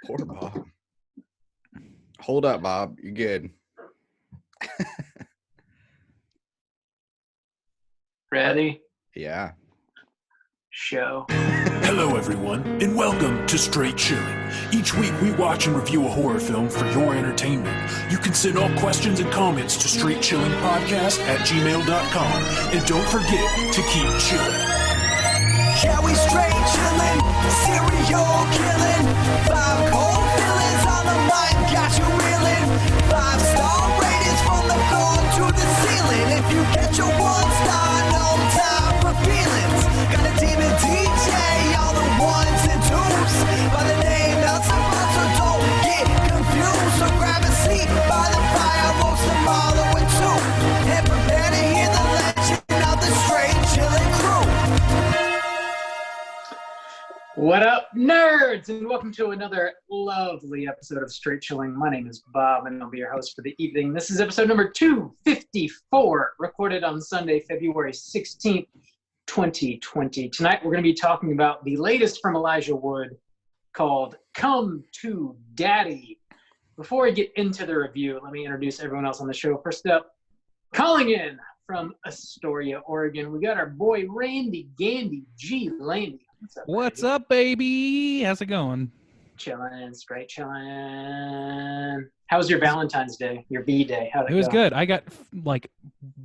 Poor Bob. Hold up, Bob. You're good. Ready? Yeah. Show. Hello, everyone, and welcome to Straight Chilling. Each week, we watch and review a horror film for your entertainment. You can send all questions and comments to straightchillingpodcast@gmail.com. And don't forget to keep chilling. Yeah, we straight chillin', serial killing. 5 cold feelings on the mic, got you reeling. 5-star ratings from the floor to the ceiling. If you get your 1 star, no time for feelings. Got a demon DJ, all the 1s and 2s. By the name of someone, so don't get confused. So grab a seat by the fire, roast them all in 2. And prepare to hear the legend of the straight chillin' crew. What up, nerds? And welcome to another lovely episode of Straight Chilling. My name is Bob, and I'll be your host for the evening. This is episode number 254, recorded on Sunday, February 16th, 2020. Tonight, we're going to be talking about the latest from Elijah Wood called Come to Daddy. Before we get into the review, let me introduce everyone else on the show. First up, calling in from Astoria, Oregon, we got our boy Randy Gandy G. Landy. What's up, baby? How's it going? Chilling, straight chilling. How was your Valentine's Day? Your B-Day? How'd it It was go? good. I got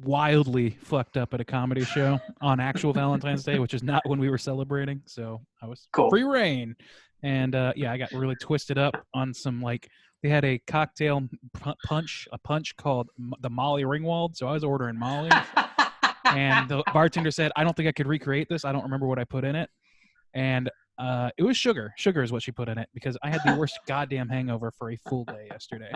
wildly fucked up at a comedy show on actual Valentine's Day, which is not when we were celebrating. So I was Cool. free reign. And yeah, I got really twisted up on some they had a cocktail punch called the Molly Ringwald. So I was ordering Molly. And the bartender said, I don't think I could recreate this. I don't remember what I put in it. And it was sugar. Sugar is what she put in it because I had the worst goddamn hangover for a full day yesterday.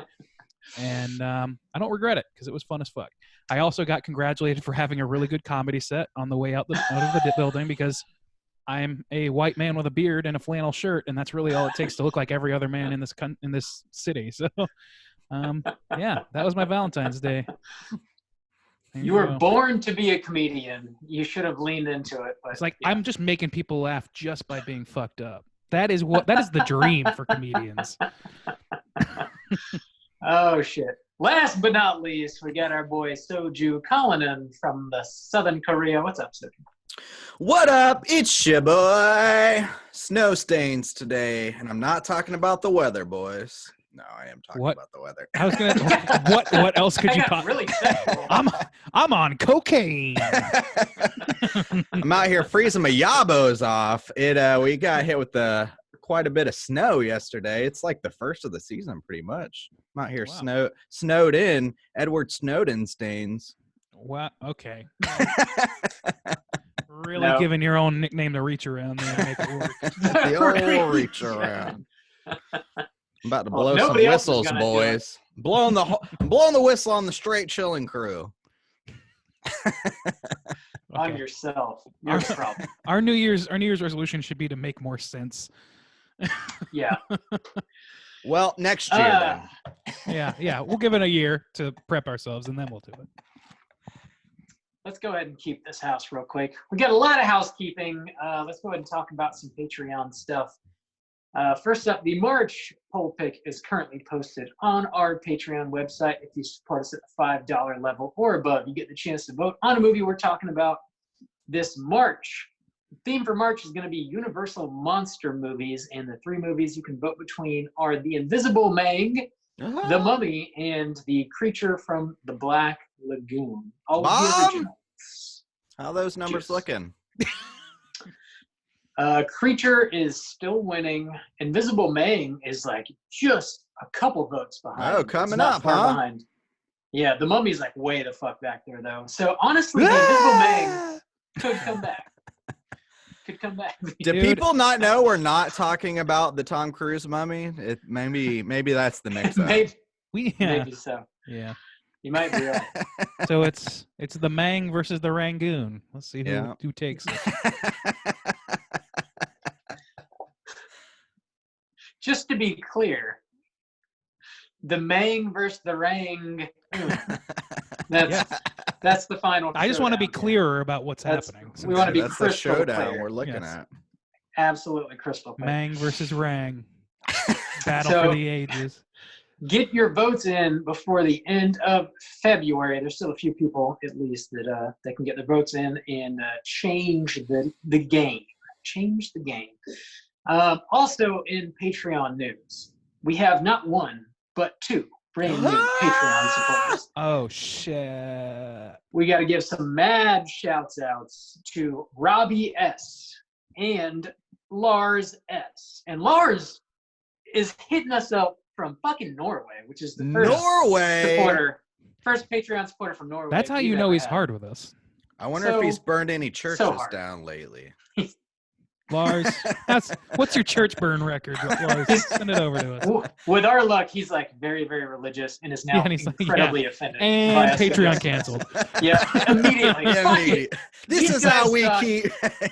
And I don't regret it because it was fun as fuck. I also got congratulated for having a really good comedy set on the way out of the building because I'm a white man with a beard and a flannel shirt, and that's really all it takes to look like every other man in this city. So, yeah, that was my Valentine's Day. You were born to be a comedian. You should have leaned into it. But it's like, yeah. I'm just making people laugh just by being fucked up. That is the dream for comedians. Oh, shit. Last but not least, we got our boy Soju calling in from the Southern Korea. What's up, Soju? What up? It's your boy. Snow stains today, and I'm not talking about the weather, boys. No, I am talking about the weather. I was gonna. What else could you talk? Really sexual. I'm on cocaine. I'm out here freezing my yabos off. We got hit with quite a bit of snow yesterday. It's like the first of the season, pretty much. I'm out here snowed in. Edward Snowden stains. What? Okay. Really giving your own nickname to reach around there to make it work. The old reach around. I'm about to blow some whistles, boys. Blowing the whistle on the Straight Chilling crew. On yourself. Your problem. Our New Year's resolution should be to make more sense. Yeah. Well, next year then. Yeah. We'll give it a year to prep ourselves, and then we'll do it. Let's go ahead and keep this house real quick. We got a lot of housekeeping. Let's go ahead and talk about some Patreon stuff. First up, the March poll pick is currently posted on our Patreon website. If you support us at the $5 level or above, you get the chance to vote on a movie we're talking about this March. The theme for March is going to be Universal Monster movies, and the 3 movies you can vote between are The Invisible Mang, The Mummy, and The Creature from the Black Lagoon. All of the originals. How are those numbers looking? Creature is still winning. Invisible Mang is just a couple votes behind. Oh, coming up, far huh? behind. Yeah, the Mummy's way the fuck back there, though. So honestly, the Invisible Mang could come back. Do people not know we're not talking about the Tom Cruise Mummy? Maybe that's the mix-up. Maybe so. Yeah. You might be right. So it's the Mang versus the Rangoon. Let's see who takes it. Just to be clear, the Mang versus the Rang. That's the final. I just want to be clearer about what's happening. We want to be that's crystal the showdown clear. we're looking at. Absolutely crystal clear. Mang versus Rang. Battle So- for the ages. Get your votes in before the end of February. There's still a few people, at least, that can get their votes in and change the game. Change the game. Also, in Patreon news, we have not one but two brand new Patreon supporters. Oh shit! We got to give some mad shouts outs to Robbie S and Lars S. And Lars is hitting us up from fucking Norway, which is the first first Patreon supporter from Norway. That's how you know he's hard with us. I wonder if he's burned any churches down lately. Lars, what's your church burn record? Lars, send it over to us. With our luck, he's like very, very religious and is now incredibly offended. And Patreon canceled. Yeah, immediately. This is how we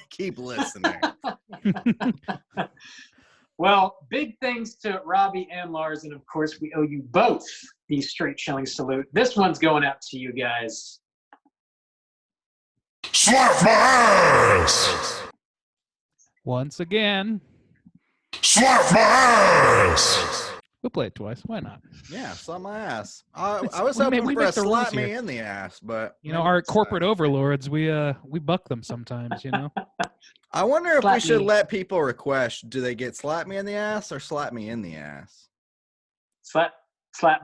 keep listening. Well, big thanks to Robbie and Lars, and of course, we owe you both the Straight Chilling salute. This one's going out to you guys. Slap my ass! Once again. Slap my ass! We'll play it twice. Why not? Yeah, slap my ass. I was hoping for a slap me in the ass, but our corporate overlords, we buck them sometimes. I wonder if we should let people request: do they get slap me in the ass or slap me in the ass? Slap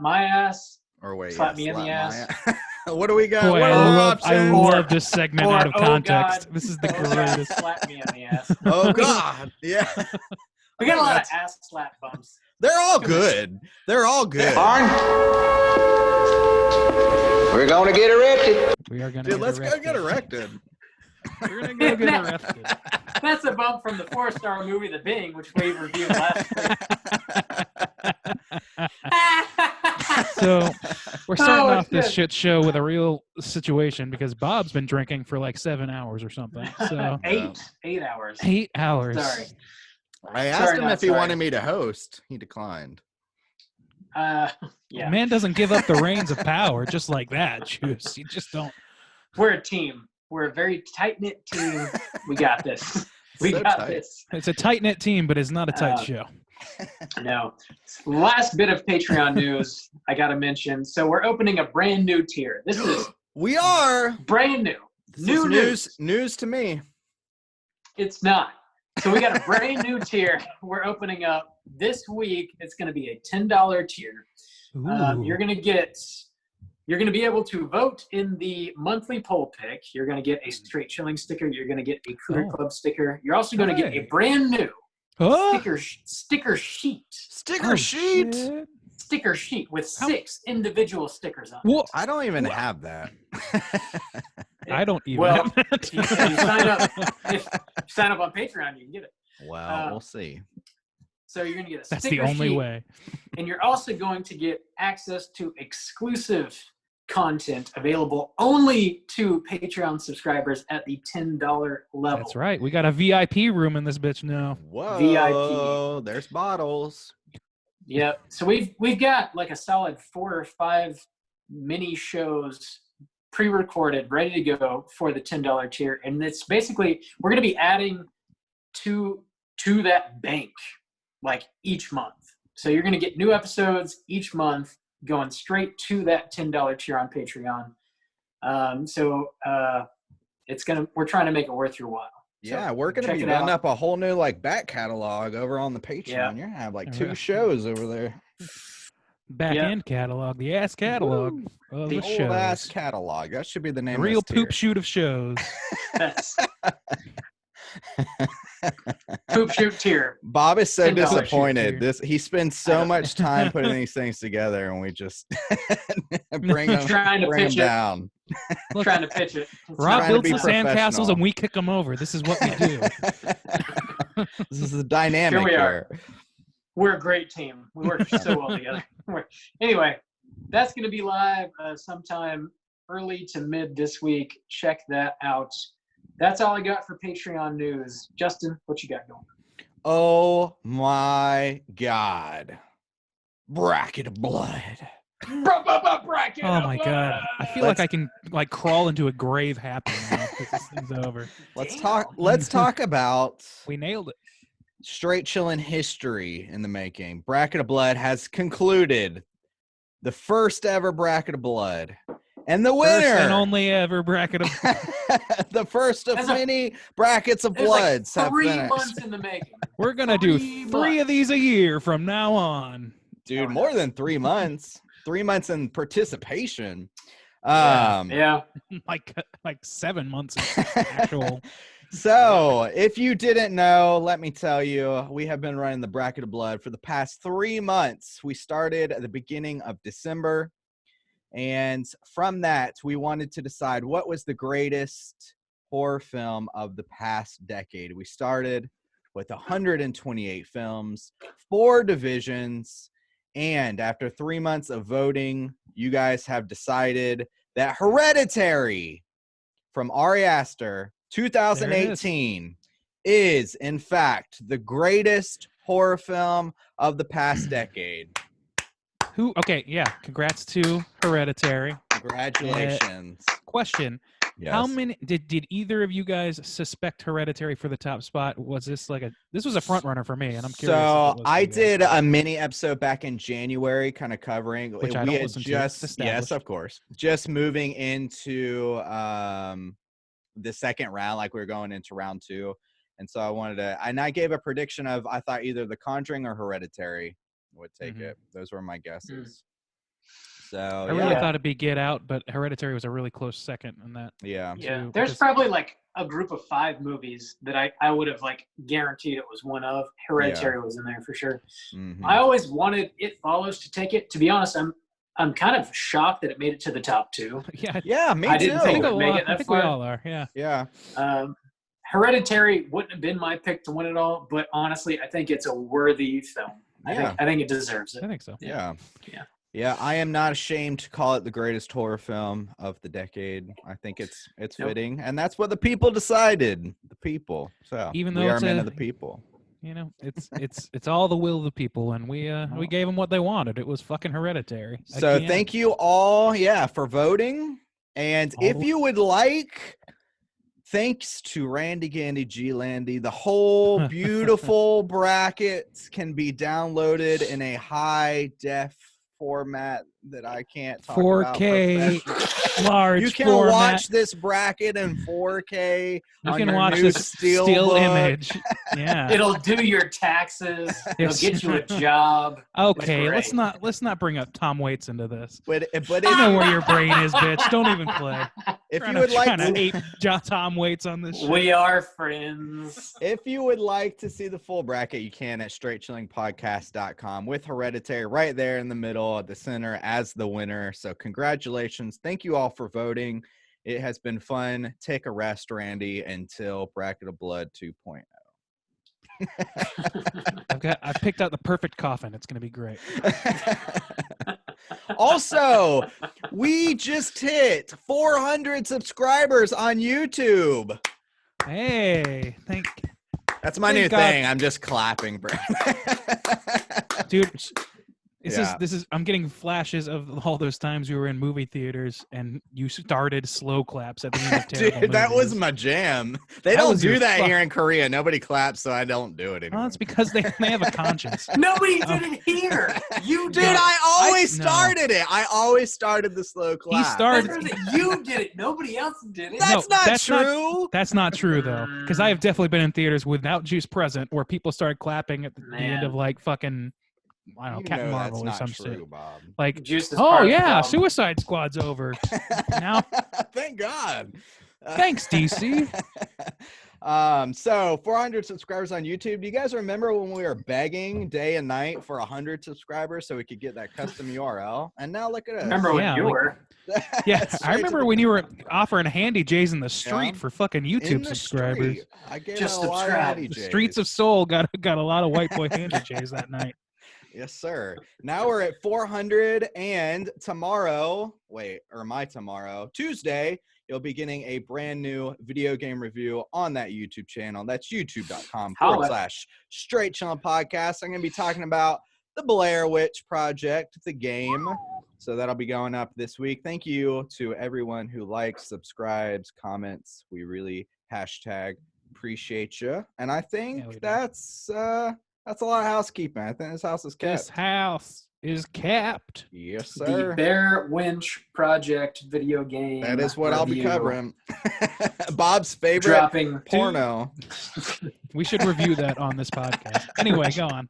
my ass. Or wait, slap me in the ass. What do we got? Boy, I love this segment out of context. God, this is the greatest. Slap me in the ass. Oh God, yeah. We got a lot of ass slap bumps. They're all good. They're all good. We're gonna get erected. We are gonna. Dude, let's go get erected. We're gonna go get arrested. That's a bump from the 4-star movie The Bing, which we reviewed last week. So we're starting off this shit show with a real situation because Bob's been drinking for like 7 hours or something. So 8 hours. 8 hours. Sorry. I asked him if he wanted me to host. He declined. Yeah. Man doesn't give up the reins of power just like that, Juice. You just don't. We're a team. We're a very tight-knit team. We got this. We got this. It's a tight-knit team, but it's not a tight show. No. Last bit of Patreon news I got to mention. So we're opening a brand new tier. This is we are brand new. News to me. It's not. So we got a brand new tier we're opening up this week. It's going to be a $10 tier. You're going to be able to vote in the monthly poll pick. You're going to get a Straight Chilling sticker. You're going to get a Cooter Club sticker. You're also going to get a brand new sticker sheet. Sticker sheet? Shit. Sticker sheet with 6 individual stickers on it. I don't even have that. I don't even well, have that. if you sign up on Patreon, you can get it. Well, we'll see. So you're going to get a That's sticker the only sheet, way. And you're also going to get access to exclusive content available only to Patreon subscribers at the $10 level. That's right. We got a VIP room in this bitch now. Whoa, VIP. There's bottles. Yep. So we've got like a solid 4 or 5 mini shows pre-recorded, ready to go for the $10 tier. And it's basically, we're going to be adding to that bank like each month. So you're going to get new episodes each month going straight to that $10 tier on Patreon. We're trying to make it worth your while. Yeah, we're going to be building up a whole new like back catalog over on the Patreon. Yeah. You're going to have like 2 shows over there. Back end catalog, the ass catalog. Of the old ass catalog. That should be the name. Real of this poop shoot of shows. Poop shoot tier. Bob is so disappointed. He spends so much time putting these things together, and we just bring them down. Look, trying to pitch it. Rob builds the sandcastles, and we kick them over. This is what we do. This is the dynamic here. We are. We're a great team. We work so well together. Anyway, that's going to be live sometime early to mid this week. Check that out. That's all I got for Patreon news. Justin, what you got going? Oh my God. Bracket of blood. Bracket oh my God. I feel like I can like crawl into a grave happy now because this thing's over. Let's talk about we nailed it. straight chillin' history in the making. Bracket of Blood has concluded the first ever Bracket of Blood. And the winner, First and only ever bracket of the first of As a- many brackets of It was like bloods have 3 finished. months in the making. We're gonna do 3 3 of months. these a year from now on. Dude, Oh, more no. than 3 months. 3 months in participation. Yeah. Like 7 months of actual. So, if you didn't know, let me tell you, we have been running the Bracket of Blood for the past 3 months. We started at the beginning of December. And from that, we wanted to decide what was the greatest horror film of the past decade. We started with 128 films, 4 divisions, and after 3 months of voting, you guys have decided that Hereditary from Ari Aster, 2018, is in fact the greatest horror film of the past decade. Congrats to Hereditary. Congratulations. Question. Yes. How many did either of you guys suspect Hereditary for the top spot? Was this this was a front runner for me, and I'm curious. So I did a mini episode back in January, kind of covering. Which I don't listen to. Yes, of course, just moving into the second round, like we were going into round 2, and so I wanted to, and I gave a prediction of I thought either The Conjuring or Hereditary would take it. Those were my guesses. So I really thought it'd be Get Out, but Hereditary was a really close second in that. Yeah. Yeah. There's probably like a group of 5 movies that I would have like guaranteed it was one of. Hereditary was in there for sure. Mm-hmm. I always wanted It Follows to take it. To be honest, I'm kind of shocked that it made it to the top 2. Yeah, me too. I didn't think it would make it I that think far. we all are. Yeah. Yeah. Hereditary wouldn't have been my pick to win it all, but honestly, I think it's a worthy film. Yeah. I think it deserves it. I think so. Yeah, I am not ashamed to call it the greatest horror film of the decade. I think it's fitting, and that's what the people decided. The people. So Even though we are it's men of the people. It's all the will of the people, and we gave them what they wanted. It was fucking Hereditary. So Again. thank you all, for voting. And if you would like, thanks to Randy Gandy G Landy, the whole beautiful brackets can be downloaded in a high def format that I can't talk 4K about. large. You can format. watch this bracket in 4K. You on can your watch new this still image. Yeah. It'll do your taxes. It'll get you a job. Okay, It's great. let's not bring up Tom Waits into this. But I know where your brain is, bitch. Don't even play. if you would like to to ape Tom Waits on this show. We are friends. If you would like to see the full bracket, you can at straightchillingpodcast.com with Hereditary right there in the middle at the center as the winner. So congratulations. Thank you all for voting. It has been fun. Take a rest, Randy, until Bracket of Blood 2.0. I picked out the perfect coffin. It's going to be great. Also, we just hit 400 subscribers on YouTube. Hey, That's my new thing. I'm just clapping, bro. Dude, this is I'm getting flashes of all those times we were in movie theaters and you started slow claps at the end of terrible Dude, that movies. was my jam. They don't do that here in Korea. Nobody claps, so I don't do it anymore. Well, it's because they have a conscience. Nobody did it here. You Dude, did. I always started it. I always started the slow clap. He started. You did it. Nobody else did it. That's not true. That's not true, though. Because I have definitely been in theaters without Juice present where people started clapping at the end of like fucking, I don't know, Captain Marvel or some shit. Bob. Like, Juice is oh part of the yeah, problem. Suicide Squad's over. Now, thank God. Thanks, DC. So 400 subscribers on YouTube. Do you guys remember when we were begging day and night for 100 subscribers so we could get that custom URL? And now look at us. Remember when you were? Yeah, I remember when you were offering handy J's in the street for fucking YouTube subscribers. Street. I gave Just out a lot of subscribe. handy J's. Streets of Soul got a lot of white boy handy J's that night. Yes, sir. Now we're at 400, and Tuesday, you'll be getting a brand new video game review on that YouTube channel. That's youtube.com/Straight Chillin' Podcast. I'm going to be talking about the Blair Witch Project, the game. So that'll be going up this week. Thank you to everyone who likes, subscribes, comments. We really Appreciate you. And I think Yeah, we do. that's a lot of housekeeping. I think this house is kept. This house is capped. Yes, The sir. Bear Winch Project video game. That is what I'll be review. covering. Bob's favorite Dropping porno. We should review that on this podcast. Anyway, go on.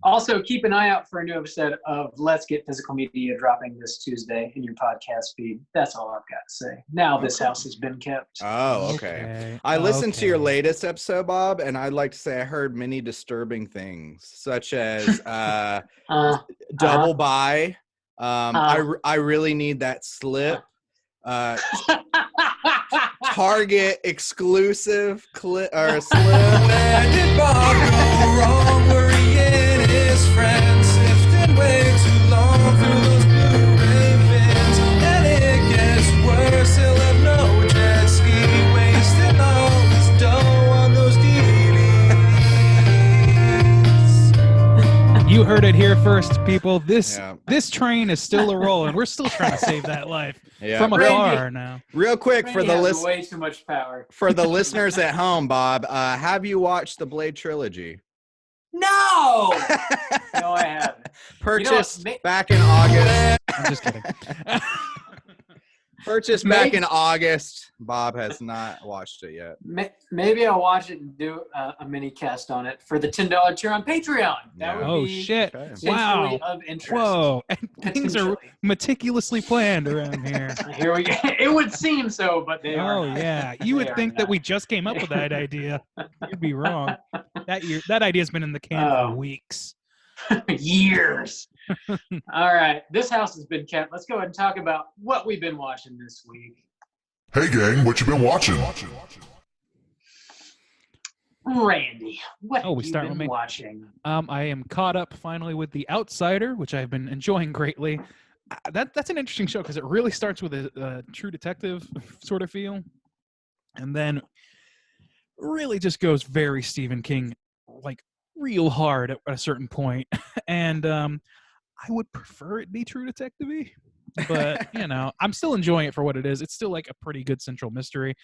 Also, keep an eye out for a new episode of Let's Get Physical Media dropping this Tuesday in your podcast feed. That's all I've got to say. Now this house has been kept. Oh, okay. I listened to your latest episode, Bob, and I'd like to say I heard many disturbing things, such as double buy. I really need that slip. Target exclusive slip. Where did Bob go wrong? Were he and his friends sifting way too long through those Blu-ray bins? And it gets worse, he'll have no jet ski, wasting all his dough on those DVDs. You heard it here first, people. This train is still a-rolling. We're still trying to save that life from afar now. Real quick for the way too much power. For the listeners at home, Bob, have you watched the Blade trilogy? No, no, I haven't. Purchased back in August. I'm just kidding. Purchased back in August. Bob has not watched it yet. Maybe I'll watch it and do a mini cast on it for the $10 tier on Patreon. That would be shit! Wow, of interest. Whoa, things are meticulously planned around here. Here we go. It would seem so, but they are. Oh yeah, you would think that we just came up with that idea. You'd be wrong. That idea's been in the can for weeks. Years. All right, this house has been kept. Let's go ahead and talk about what we've been watching this week. Hey gang, what you been watching? Randy, what have you start been with me. watching? I am caught up finally with The Outsider, which I've been enjoying greatly. That's an interesting show because it really starts with a True Detective sort of feel, and then really just goes very Stephen King, like real hard at a certain point. And I would prefer it be True Detective-y, but I'm still enjoying it for what it is. It's still like a pretty good central mystery,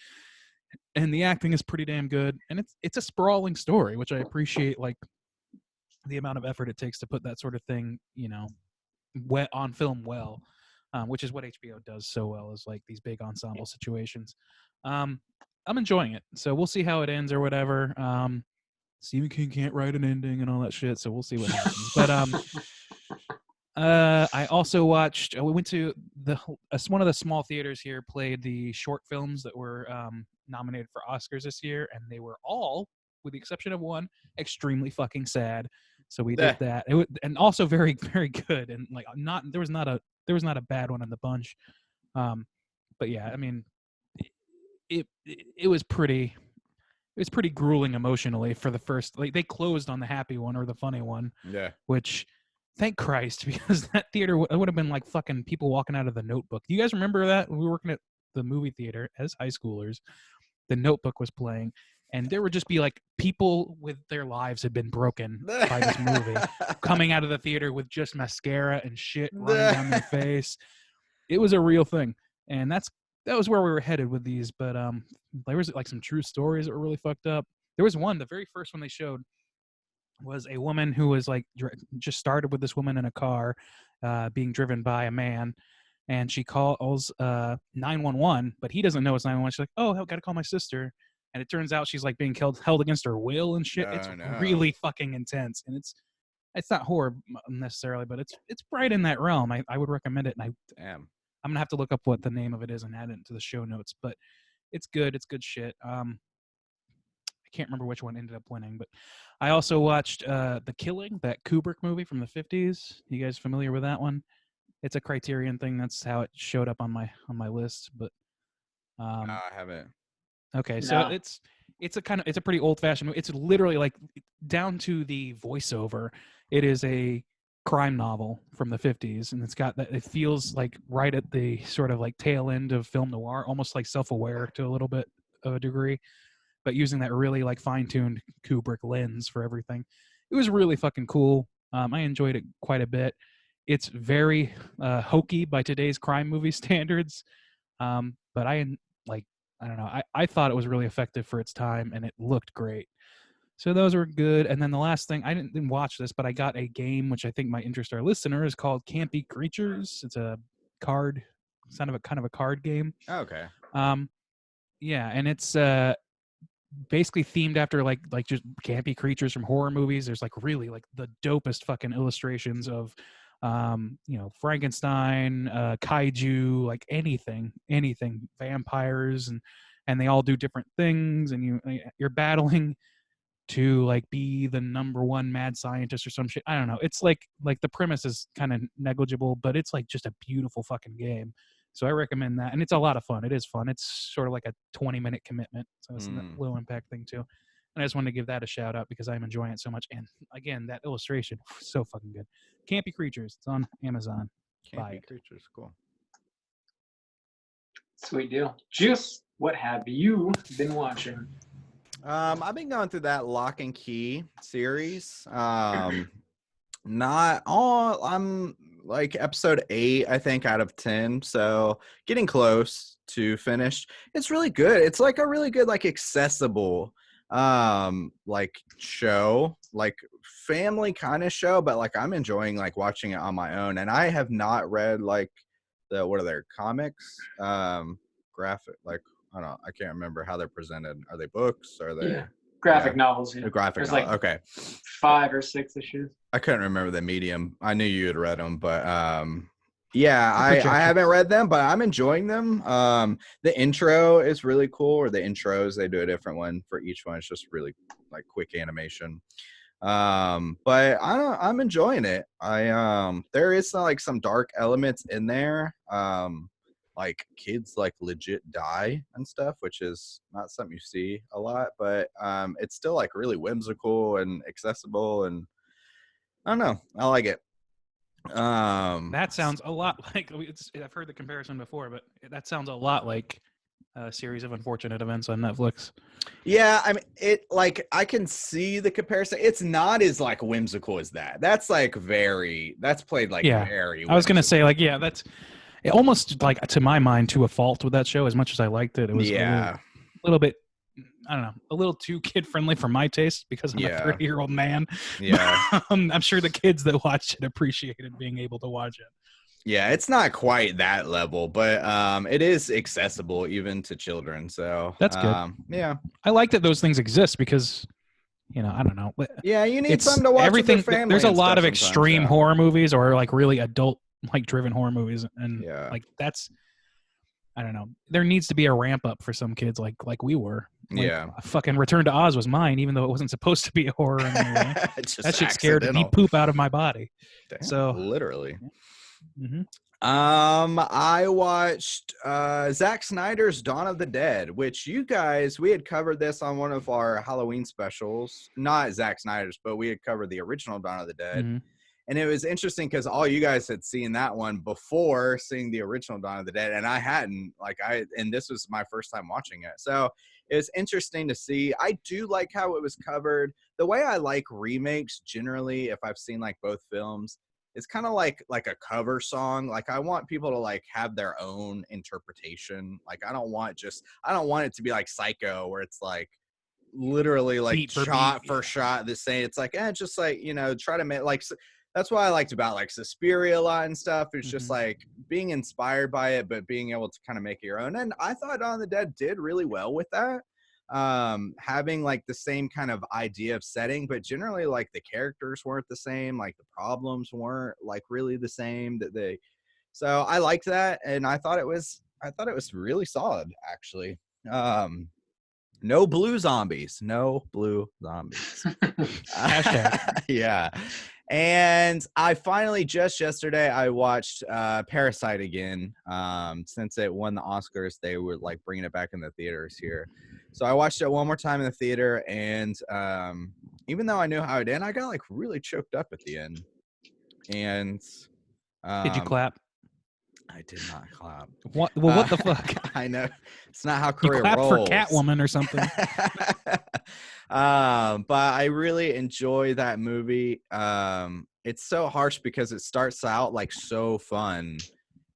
and the acting is pretty damn good, and it's a sprawling story, which I appreciate, like the amount of effort it takes to put that sort of thing on film well, which is what HBO does so well, is like these big ensemble situations. I'm enjoying it, so we'll see how it ends or whatever. Stephen King can't write an ending and all that shit, so we'll see what happens. But I also watched. We went to one of the small theaters here played the short films that were nominated for Oscars this year, and they were all, with the exception of one, extremely fucking sad. So we did that. And also very, very good, and like there was not a bad one in the bunch. But yeah, I mean, it was pretty. It was pretty grueling emotionally for the first. Like, they closed on the happy one or the funny one. Yeah. Which, thank Christ, because that theater would have been like fucking people walking out of The Notebook. Do you guys remember that? We were working at the movie theater as high schoolers. The Notebook was playing, and there would just be like people with their lives had been broken by this movie coming out of the theater with just mascara and shit running down their face. It was a real thing, and that was where we were headed with these. But there was like some true stories that were really fucked up. There was one, the very first one they showed was a woman who was like just started with this woman in a car being driven by a man, and she calls 911, but he doesn't know it's 911. She's like, oh, I've got to call my sister. And it turns out she's like being held against her will and shit. It's really fucking intense, and it's not horror necessarily, but it's right in that realm. I would recommend it. And I'm gonna have to look up what the name of it is and add it into the show notes. But it's good. It's good shit. I can't remember which one ended up winning, but I also watched The Killing, that Kubrick movie from the 50s. You guys familiar with that one? It's a Criterion thing. That's how it showed up on my list. But no, I haven't. Okay, so it's a pretty old-fashioned movie. It's literally like down to the voiceover. It is a crime novel from the 50s, and it's got that. It feels like right at the sort of like tail end of film noir, almost like self-aware to a little bit of a degree, but using that really like fine-tuned Kubrick lens for everything. It was really fucking cool. I enjoyed it quite a bit. It's very hokey by today's crime movie standards, but I I don't know. I thought it was really effective for its time, and it looked great. So those were good. And then the last thing, I didn't watch this, but I got a game which I think might interest our listeners called Campy Creatures. It's a card, kind of a card game. Okay. Yeah, and it's basically themed after like just campy creatures from horror movies. There's like really like the dopest fucking illustrations of Frankenstein, kaiju, like anything, vampires, and they all do different things, and you're battling to like be the number one mad scientist or some shit. I don't know. It's like the premise is kind of negligible, but it's like just a beautiful fucking game. So I recommend that, and it's a lot of fun. It is fun. It's sort of like a 20-minute commitment, so it's a low impact thing too. And I just wanted to give that a shout out because I'm enjoying it so much. And again, that illustration, so fucking good. Campy Creatures. It's on Amazon. Campy Creatures, cool. Sweet deal. Juice, what have you been watching? I've been going through that Lock and Key series. Not all. I'm like episode 8, I think, out of 10. So getting close to finished. It's really good. It's like a really good, like accessible, like show, like family kind of show. But like I'm enjoying like watching it on my own. And I have not read like what are their comics, graphic, like I don't know. I can't remember how they're presented. Are they books? Are they graphic novels? Yeah. Graphic novel. Like okay. 5 or 6 issues. I couldn't remember the medium. I knew you had read them, but yeah, I haven't read them, but I'm enjoying them. The intro is really cool, or the intros. They do a different one for each one. It's just really like quick animation. But I'm enjoying it. There is like some dark elements in there. Like kids like legit die and stuff, which is not something you see a lot, but it's still like really whimsical and accessible, and I don't know, I like it. That sounds a lot like I've heard the comparison before, but that sounds a lot like a series of unfortunate events on Netflix. Yeah, I mean, it like I can see the comparison. It's not as like whimsical as that. That's like that's played like very whimsical. I was gonna say like that's almost like, to my mind, to a fault with that show. As much as I liked it, it was a little bit, I don't know, a little too kid friendly for my taste because I'm a 30-year-old man. Yeah. I'm sure the kids that watched it appreciated being able to watch it. Yeah, it's not quite that level, but it is accessible even to children. So that's good. Yeah. I like that those things exist because, I don't know. Yeah, you need something to watch everything. With your family. There's a lot of extreme horror movies or like really adult like driven horror movies, and like that's, I don't know, there needs to be a ramp up for some kids like we were. Like, fucking Return to Oz was mine, even though it wasn't supposed to be a horror in any way. That shit scared the poop out of my body. Damn, so literally. Mm-hmm. I watched Zack Snyder's Dawn of the Dead, which we had covered this on one of our Halloween specials. Not Zack Snyder's, but we had covered the original Dawn of the Dead. Mm-hmm. And it was interesting because all you guys had seen that one before seeing the original Dawn of the Dead, and I hadn't. And this was my first time watching it, so it was interesting to see. I do like how it was covered. The way I like remakes generally, if I've seen like both films, it's kind of like a cover song. Like I want people to like have their own interpretation. Like I don't want it to be like Psycho, where it's like literally like shot for shot the same. It's like just like try to make like. That's what I liked about like Suspiria a lot and stuff. It's just like being inspired by it, but being able to kind of make it your own. And I thought Dawn of the Dead did really well with that. Having like the same kind of idea of setting, but generally like the characters weren't the same. Like the problems weren't like really the same so I liked that. And I thought it was really solid actually. No blue zombies. Yeah. And I finally just yesterday I watched Parasite again. Since it won the Oscars, they were like bringing it back in the theaters here. So I watched it one more time in the theater, and even though I knew how it ended, I got like really choked up at the end. And did you clap? I did not clap. What? Well, what the fuck? I know it's not how Korea clapped rolls. For Catwoman or something. But I really enjoy that movie. It's so harsh because it starts out like so fun,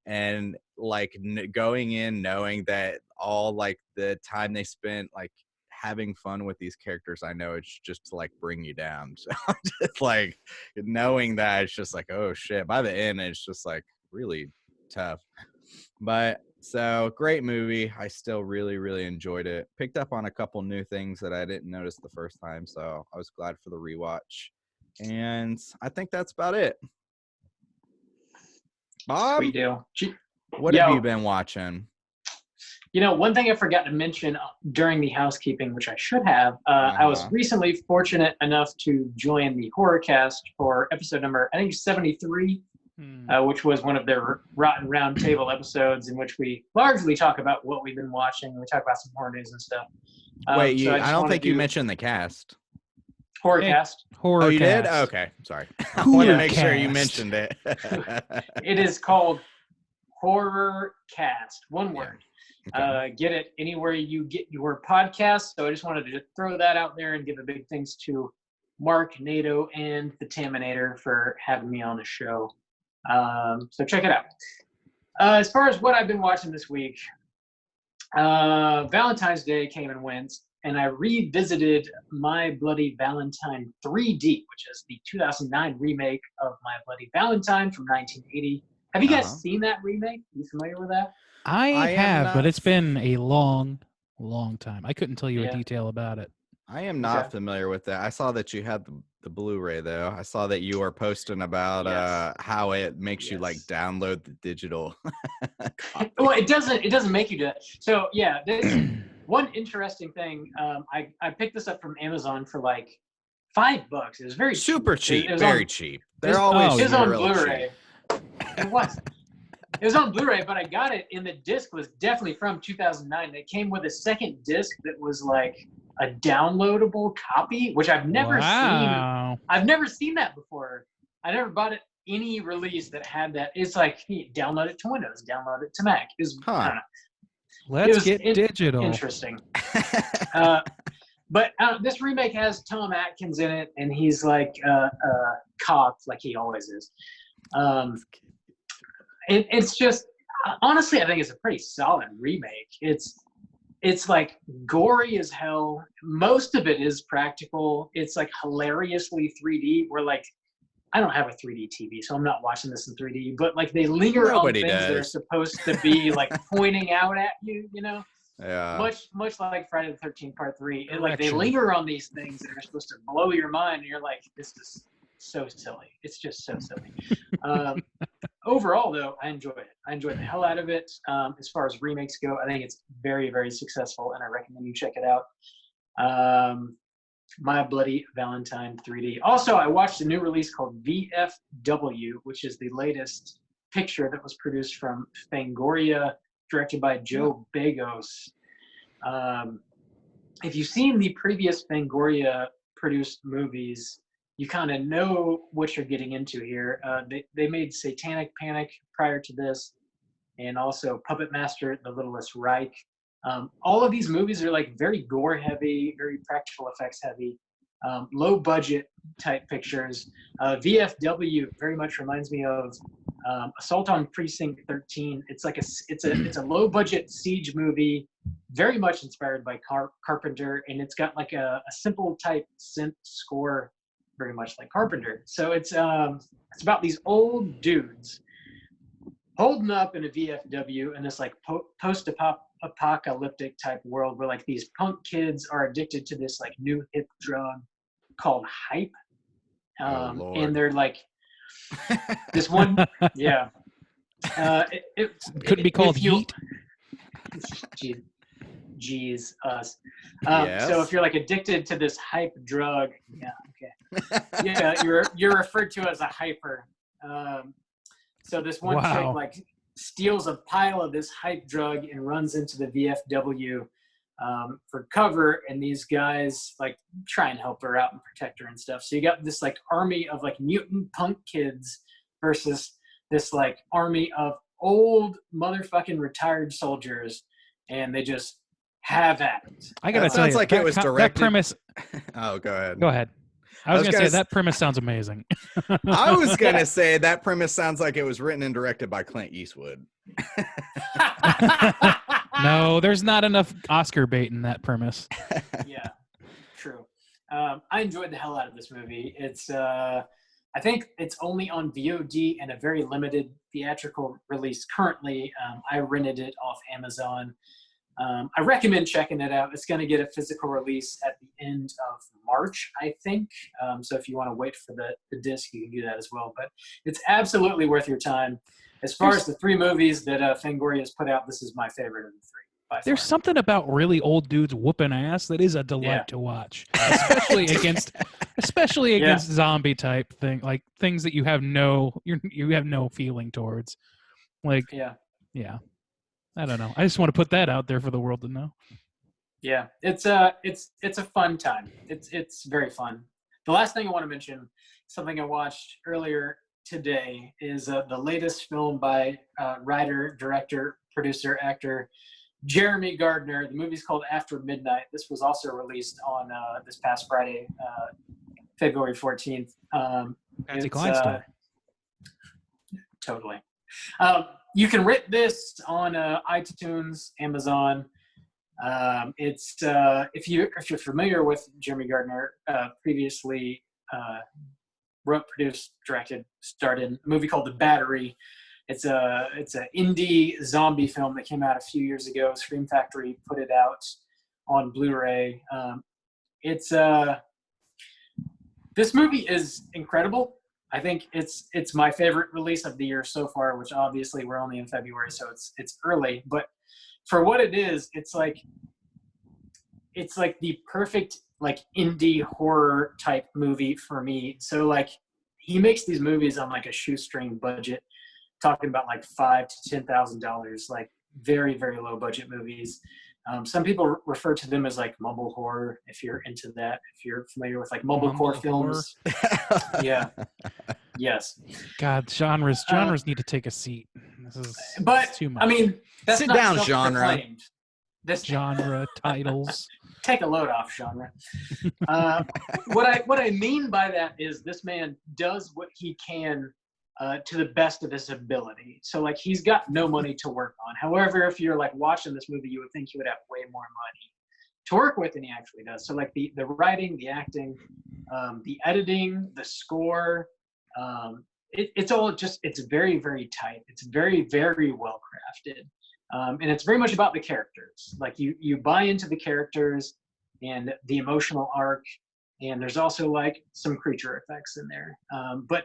and like going in knowing that all like the time they spent like having fun with these characters, I know it's just to like bring you down. So I'm just like knowing that it's just like, oh shit, by the end it's just like really tough. But so great movie. I still really enjoyed it. Picked up on a couple new things that I didn't notice the first time, so I was glad for the rewatch. And I think that's about it. Bob, Sweet deal. what have you been watching? You know, one thing I forgot to mention during the housekeeping, which I should have, I was recently fortunate enough to join the horror cast for episode number, I think 73, which was one of their Rotten Roundtable episodes in which we largely talk about what we've been watching. We talk about some horror news and stuff. Wait, I don't think you mentioned the cast. Horror cast. Horror you did? Okay, sorry. I want to make sure you mentioned it. It is called Horror Cast. One word. Okay. Get it anywhere you get your podcast. So I just wanted to throw that out there and give a big thanks to Mark, Nato, and the Taminator for having me on the show. So check it out. As far as what I've been watching this week, Valentine's Day came and went, and I revisited My Bloody Valentine 3D, which is the 2009 remake of My Bloody Valentine from 1980. Have you guys seen that remake? Are you familiar with that? I have, but it's been a long time. I couldn't tell you a detail about it. I am not familiar with that. I saw that you had the Blu-ray, though. I saw that you were posting about how it makes you like download the digital. Well, it doesn't make you do that. So yeah, this one interesting thing. I picked this up from Amazon for like $5. It was very super cheap. Very cheap. They're always it was on Blu-ray. It was. It was on Blu-ray, but I got it, and the disc was definitely from 2009. It came with a second disc that was like a downloadable copy, which I've never seen. I've never seen that before. I never bought it any release that had that. It's like, download it to Windows, download it to Mac. It was, I don't know. Let's get digital. Interesting. But this remake has Tom Atkins in it, and he's like a cop, like he always is. It's just, honestly, I think it's a pretty solid remake. It's like gory as hell. Most of it is practical. It's like hilariously 3D. Where like, I don't have a 3D TV, so I'm not watching this in 3D. But like, they linger on things that are supposed to be like pointing out at you, you know. Yeah. Much like Friday the 13th Part 3. And like, they linger on these things that are supposed to blow your mind. And you're like, this is so silly. It's just so silly. Overall, though, I enjoy it. I enjoy the hell out of it. As far as remakes go, I think it's very successful, and I recommend you check it out. My Bloody Valentine 3D. Also, I watched a new release called VFW, which is the latest picture that was produced from Fangoria, directed by Joe Begos. If you've seen the previous Fangoria produced movies, you kind of know what you're getting into here. They made Satanic Panic prior to this, and also Puppet Master, The Littlest Reich. All of these movies are like very gore heavy, very practical effects heavy, low budget type pictures. VFW very much reminds me of Assault on Precinct 13. It's like it's a low budget siege movie, very much inspired by Carpenter, and it's got like a simple type synth score, very much like Carpenter. So it's about these old dudes holding up in a VFW in this like post-apocalyptic type world where like these punk kids are addicted to this like new hip drug called hype. And they're like this one, it could be called heat. Geez, us. So if you're like addicted to this hype drug, you're referred to as a hyper. So this one chick like steals a pile of this hype drug and runs into the VFW for cover, and these guys like try and help her out and protect her and stuff. So you got this like army of like mutant punk kids versus this like army of old motherfucking retired soldiers, and they just have at it. I gotta tell you, like it was directed. That premise. Oh, go ahead. Go ahead. I was gonna say that premise sounds amazing. I was gonna say that premise sounds like it was written and directed by Clint Eastwood. No, there's not enough Oscar bait in that premise. Yeah, true. I enjoyed the hell out of this movie. It's I think it's only on VOD and a very limited theatrical release currently. I rented it off Amazon. I recommend checking it out. It's going to get a physical release at the end of March, I think. So if you want to wait for the disc, you can do that as well. But it's absolutely worth your time. As far as the three movies that Fangoria has put out, this is my favorite of the three. There's something about really old dudes whooping ass that is a delight to watch, especially against zombie type things that you have no feeling towards. I don't know. I just want to put that out there for the world to know. Yeah, it's a fun time. It's very fun. The last thing I want to mention, something I watched earlier today, is the latest film by writer, director, producer, actor Jeremy Gardner. The movie's called After Midnight. This was also released on this past Friday, February 14th. Patsy Cline. Totally. You can rent this on iTunes, Amazon. It's if you're familiar with Jeremy Gardner, previously wrote, produced, directed, starred in a movie called The Battery. It's an indie zombie film that came out a few years ago. Scream Factory put it out on Blu-ray. This movie is incredible. I think it's my favorite release of the year so far, which obviously we're only in February, so it's early. But for what it is, it's like the perfect indie horror type movie for me. So he makes these movies on a shoestring budget, talking about $5,000 to $10,000, very, very low budget movies. Some people refer to them as mumble horror, if you're into that, if you're familiar with mumblecore films. Yeah. Yes. God, genres need to take a seat. This is too much. I mean, that's sit not down, genre. This genre titles. Take a load off, genre. What I mean by that is this man does what he can to the best of his ability. So he's got no money to work on. However, if you're watching this movie, you would think he would have way more money to work with than he actually does. So the writing, the acting, the editing, the score, it's all it's very, very tight. It's very, very well crafted. And it's very much about the characters. You buy into the characters and the emotional arc, and there's also some creature effects in there. But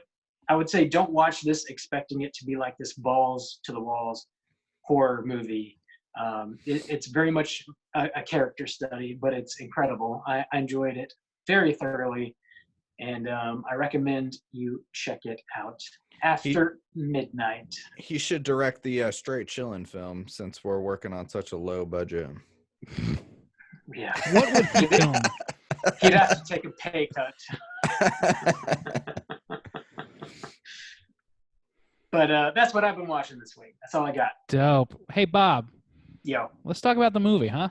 I would say don't watch this expecting it to be this balls to the walls horror movie. It's very much a character study, but it's incredible. I enjoyed it very thoroughly, and I recommend you check it out. After Midnight. He should direct the Straight Chillin' film, since we're working on such a low budget. Yeah. What would he film? He'd have to take a pay cut. But that's what I've been watching this week. That's all I got. Dope. Hey, Bob. Yo. Let's talk about the movie, huh?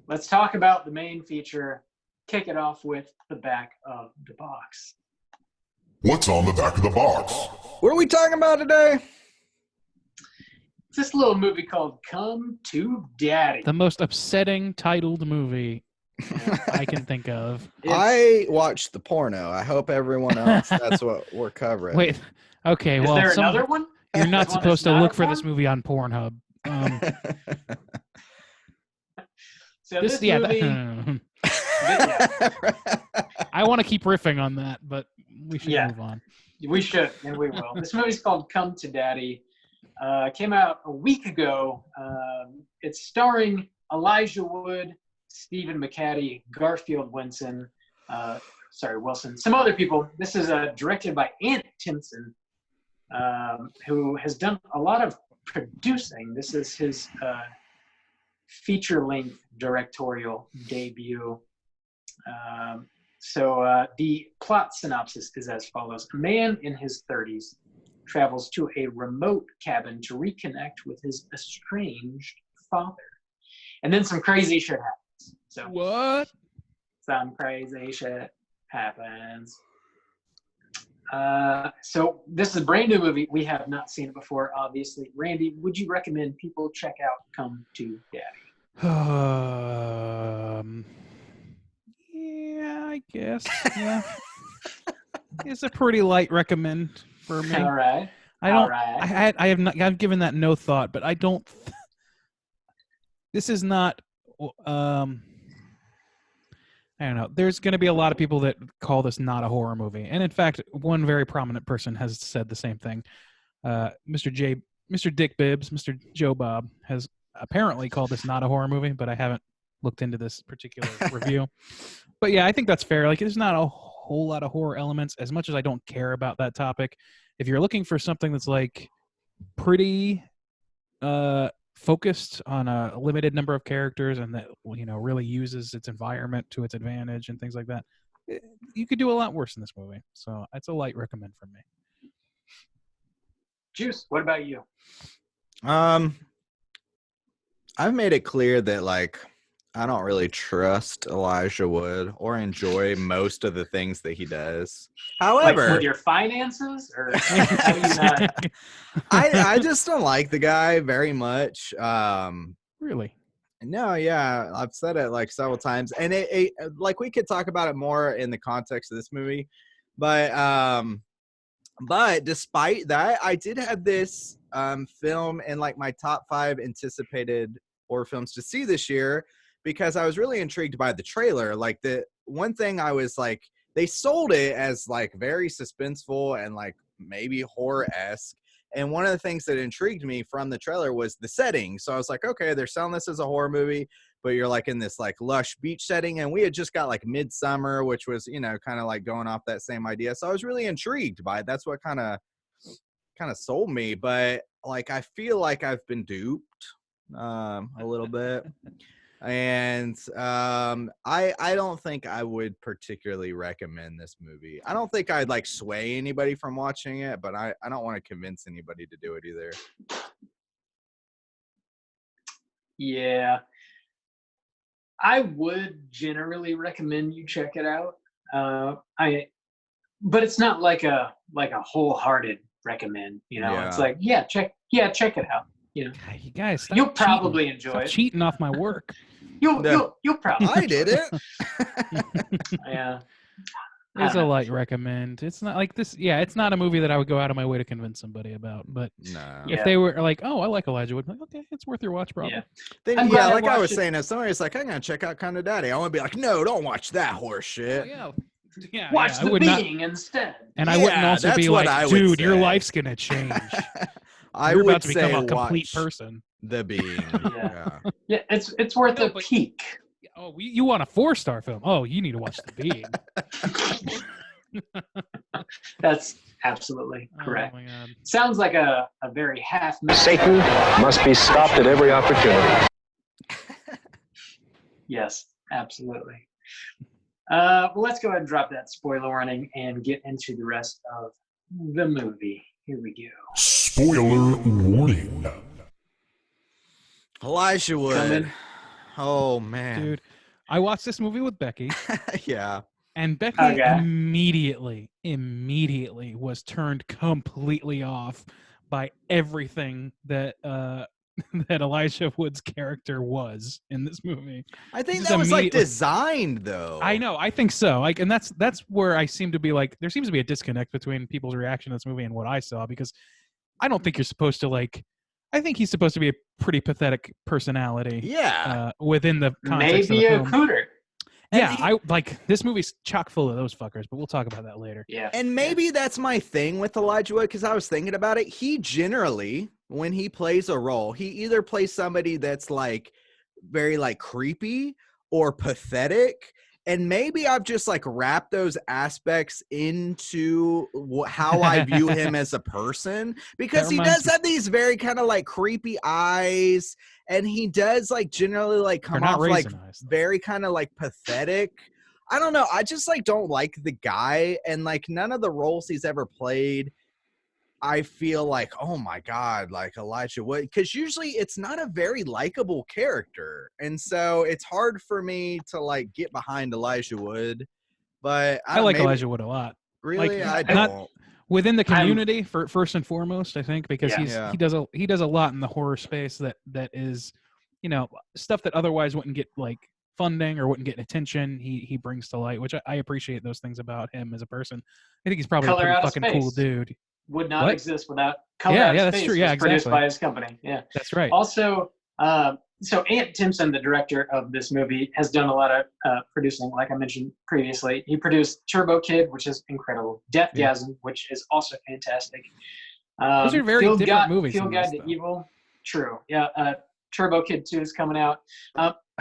Let's talk about the main feature. Kick it off with the back of the box. What's on the back of the box? What are we talking about today? It's this little movie called Come to Daddy. The most upsetting titled movie I can think of. I watched the porno. I hope everyone else, that's what we're covering. Wait. Okay, Is there another one? You're not There's one supposed to that's look not for a this movie on Pornhub. So this movie... I want to keep riffing on that, but we should move on. We should, and we will. This movie's called Come to Daddy. Came out a week ago. It's starring Elijah Wood, Stephen McHattie, Garfield Wilson, some other people. This is directed by Ant Timpson, who has done a lot of producing. This is his feature-length directorial debut. The plot synopsis is as follows. A man in his 30s travels to a remote cabin to reconnect with his estranged father. And then some crazy shit happens. So what? Some crazy shit happens. So this is a brand new movie. We have not seen it before, obviously. Randy, would you recommend people check out Come to Daddy? Yeah, I guess. Yeah. It's a pretty light recommend for me. All right. I don't. All right. I have not. I've given that no thought, but I don't. This is not. I don't know. There's going to be a lot of people that call this not a horror movie, and in fact, one very prominent person has said the same thing. Mr. Dick Bibbs, Mr. Joe Bob has apparently called this not a horror movie, but I haven't looked into this particular review. But yeah, I think that's fair. Like, there's not a whole lot of horror elements. As much as I don't care about that topic, if you're looking for something that's like pretty focused on a limited number of characters and that really uses its environment to its advantage and things like that, you could do a lot worse in this movie. So it's a light recommend from me. Juice, what about you? I've made it clear that like I don't really trust Elijah Wood or enjoy most of the things that he does. However, like with your finances, or how do you not? I just don't like the guy very much. Really? No, yeah, I've said it like several times, and it like we could talk about it more in the context of this movie, but despite that, I did have this film in like my top 5 anticipated horror films to see this year because I was really intrigued by the trailer. Like, the one thing I was like, they sold it as like very suspenseful and like maybe horror-esque. And one of the things that intrigued me from the trailer was the setting. So I was like, okay, they're selling this as a horror movie, but you're like in this like lush beach setting. And we had just got like Midsummer, which was, kind of like going off that same idea. So I was really intrigued by it. That's what kind of sold me. But like, I feel like I've been duped a little bit. And I don't think I would particularly recommend this movie. I don't think I'd like sway anybody from watching it, but I don't want to convince anybody to do it either. Yeah, I would generally recommend you check it out. But it's not like a wholehearted recommend. Yeah. It's like check it out. You guys, stop you'll cheating. probably enjoy Stop it. cheating off my work. You'll probably. I did it. Yeah. It's a light recommend. It's not like this. Yeah, it's not a movie that I would go out of my way to convince somebody about. But No. if they were like, "Oh, I like Elijah Wood," I'm like, okay, it's worth your watch, probably. Yeah. Then, yeah, like I was saying, if somebody's like, "I'm gonna check out Kind of Daddy," I want to be like, "No, don't watch that horse shit." Oh, yeah. Watch The Being instead. And I wouldn't also that's be what like, I would "Dude, your say. life's gonna change. I You're would about to become say a complete watch person." The Being. Yeah. Yeah, it's worth a peek. Oh, you want a 4-star film? Oh, you need to watch The Being. That's absolutely correct. Oh my God. Sounds like a very half. Satan must be stopped at every opportunity. Yes, absolutely. Well, let's go ahead and drop that spoiler warning and get into the rest of the movie. Here we go. Spoiler warning. Elijah Wood. Coming. Oh man, Dude, I watched this movie with Becky. Yeah. And Becky Okay. immediately was turned completely off by everything that that Elijah Wood's character was in this movie. I think Just that was like immediately- designed though. I know, I think so. Like, and that's where I seem to be like, there seems to be a disconnect between people's reaction to this movie and what I saw, because I don't think you're supposed to like. I think he's supposed to be a pretty pathetic personality. Yeah. Within the context Maybe of a the film. cooter. Yeah, I like this movie's chock full of those fuckers, but we'll talk about that later. Yeah. And maybe that's my thing with Elijah Wood, because I was thinking about it. He generally, when he plays a role, he either plays somebody that's like very like creepy or pathetic. And maybe I've just like wrapped those aspects into how I view him as a person, because he does have these very kind of like creepy eyes, and he does like generally like come off like very kind of like pathetic. I don't know. I just like don't like the guy, and like none of the roles he's ever played, I feel like, oh my God, like Elijah Wood, because usually it's not a very likable character. And so it's hard for me to like get behind Elijah Wood. But I like Elijah Wood a lot. Really, I not don't. within the community for first and foremost, I think, because Yeah. he does a lot in the horror space that is, stuff that otherwise wouldn't get like funding or wouldn't get attention. He brings to light, which I appreciate those things about him as a person. I think he's probably Color a pretty Out of fucking cool Space dude. would not What? exist without Color Yeah, Out of that's Space true. Yeah, was produced exactly. by his company. Yeah. That's right. Also, so Ant Timpson, the director of this movie, has done a lot of producing, like I mentioned previously. He produced Turbo Kid, which is incredible. Deathgasm, which is also fantastic. Those are very different movies. Field Guide to Evil. True. Yeah. Turbo Kid 2 is coming out.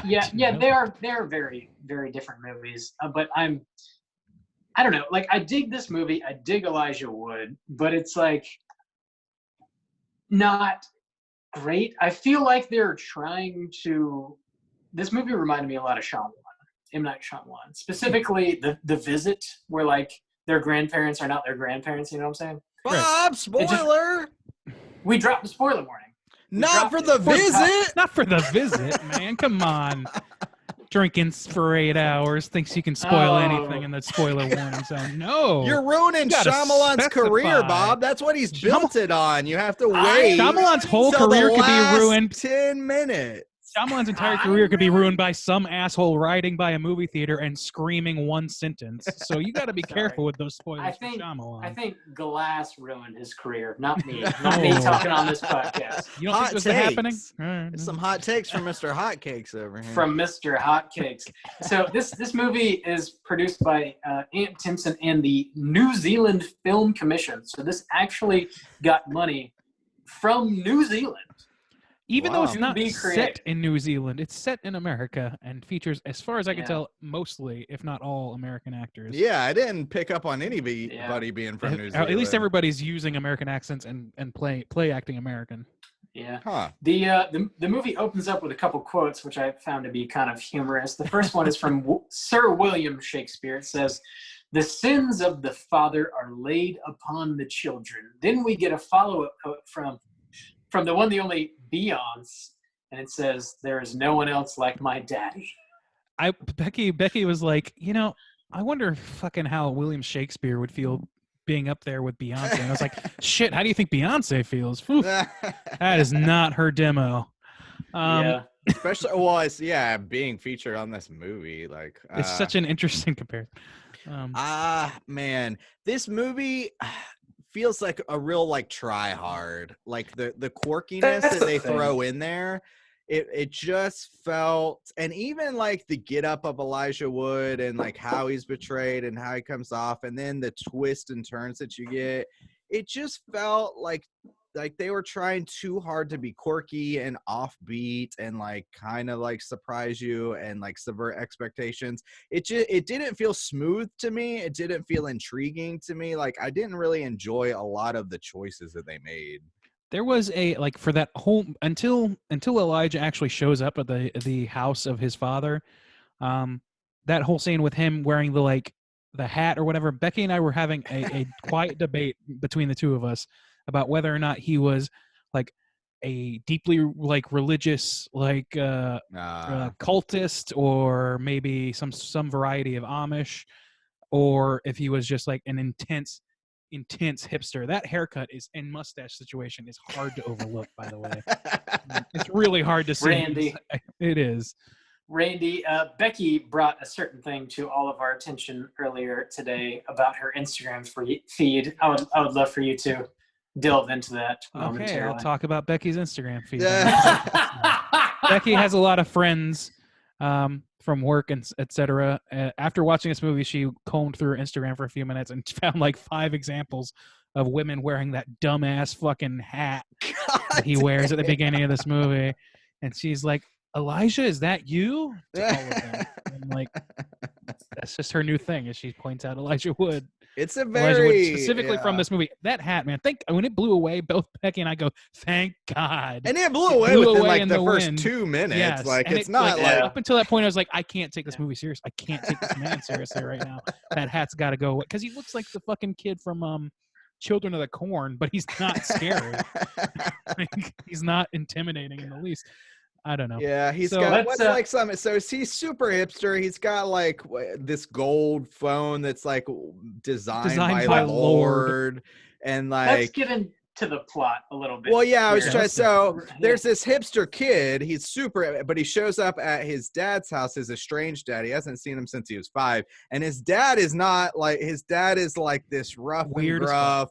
Yeah, they are very, very different movies. But I don't know. Like, I dig this movie. I dig Elijah Wood, but it's like not great. I feel like they're trying to. This movie reminded me a lot of Shyamalan, M. Night Shyamalan, specifically the Visit, where like their grandparents are not their grandparents. You know what I'm saying? Bob, spoiler. We dropped the spoiler warning. Not for the visit. Not for the visit, man. Come on. Drinking for 8 hours, thinks you can spoil anything in the spoiler warning zone. No. You're ruining Shyamalan's career, Bob. That's what he's built it on. You have to wait. Shyamalan's whole career could be ruined. 10 minutes. Shyamalan's entire career could be ruined by some asshole riding by a movie theater and screaming one sentence. So you got to be careful with those spoilers for Shyamalan. I think Glass ruined his career, not me. Not me talking on this podcast. You don't think this is happening? Some hot takes from Mr. Hotcakes over here. From Mr. Hotcakes. So this movie is produced by Ant Timpson and the New Zealand Film Commission. So this actually got money from New Zealand. Even though it's not set in New Zealand, it's set in America and features, as far as I can tell, mostly, if not all, American actors. Yeah, I didn't pick up on anybody being from New Zealand. At least everybody's using American accents and play acting American. Yeah. Huh. The movie opens up with a couple quotes, which I found to be kind of humorous. The first one is from Sir William Shakespeare. It says, "The sins of the father are laid upon the children." Then we get a follow-up quote from the one, the only Beyonce, and it says, "There is no one else like my daddy." Becky was like, I wonder fucking how William Shakespeare would feel being up there with Beyonce. And I was like, shit, how do you think Beyonce feels? That is not her demo. Especially, being featured on this movie. Like, it's such an interesting comparison. Man, this movie feels like a real like try hard, like the quirkiness that they throw in there. It just felt, and even like the get up of Elijah Wood and like how he's betrayed and how he comes off, and then the twists and turns that you get, it just felt like they were trying too hard to be quirky and offbeat and like kind of like surprise you and like subvert expectations. It didn't feel smooth to me. It didn't feel intriguing to me. Like, I didn't really enjoy a lot of the choices that they made. There was for that whole until Elijah actually shows up at the house of his father, that whole scene with him wearing the hat or whatever. Becky and I were having a quiet debate between the two of us about whether or not he was like a deeply like religious cultist, or maybe some variety of Amish, or if he was just like an intense hipster. That haircut and mustache situation is hard to overlook, by the way. It's really hard to see. Randy. It is. Randy, Becky brought a certain thing to all of our attention earlier today about her Instagram feed. I would love for you to delve into that momentarily. Okay, I'll talk about Becky's Instagram feed. Becky has a lot of friends from work and etc. After watching this movie, she combed through her Instagram for a few minutes and found like 5 examples of women wearing that dumbass fucking hat that he wears at the beginning of this movie. And she's like, "Elijah, is that you?" To all of them. And like, that's just her new thing, as she points out Elijah Wood. It's a Elijah Wood specifically from this movie. That hat, man. When it blew away, both Becky and I go, "Thank God!" And it blew away within like the first 2 minutes. Yes. Like, and it's not like up until that point, I was like, I can't take this movie serious. I can't take this man seriously right now. That hat's got to go, because he looks like the fucking kid from Children of the Corn, but he's not scary. Like, he's not intimidating in the least. I don't know. Yeah, he's So got let's, what's like some. So he's super hipster. He's got like this gold phone that's like designed by Lord, and let's like. get into the plot a little bit. Well, yeah, I was here. trying. So Yeah. there's this hipster kid. He's super, but he shows up at his dad's house. His estranged dad. He hasn't seen him since he was 5, and his dad is not like his dad is like this rough Weird and as fuck. gruff,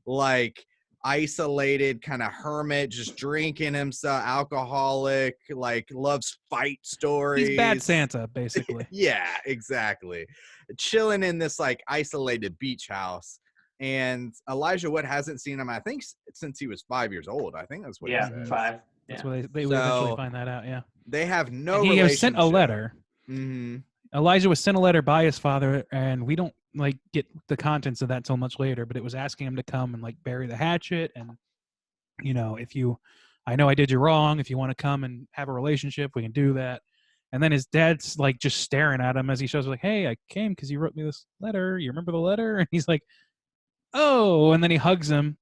like isolated kind of hermit, just drinking himself, alcoholic, like loves fight stories. He's bad Santa, basically. Yeah, exactly. Chilling in this like isolated beach house. And Elijah Wood hasn't seen him, I think, since he was 5 years old. I think that's what he says. 5. That's Yeah. what they would eventually find that out. Yeah. They have no And he relationship. has sent a letter. Mm-hmm. Elijah was sent a letter by his father, and we don't like get the contents of that till much later. But it was asking him to come and like bury the hatchet, and I know I did you wrong. If you want to come and have a relationship, we can do that. And then his dad's like just staring at him as he shows like, "Hey, I came because you wrote me this letter. You remember the letter?" And he's like, "Oh," and then he hugs him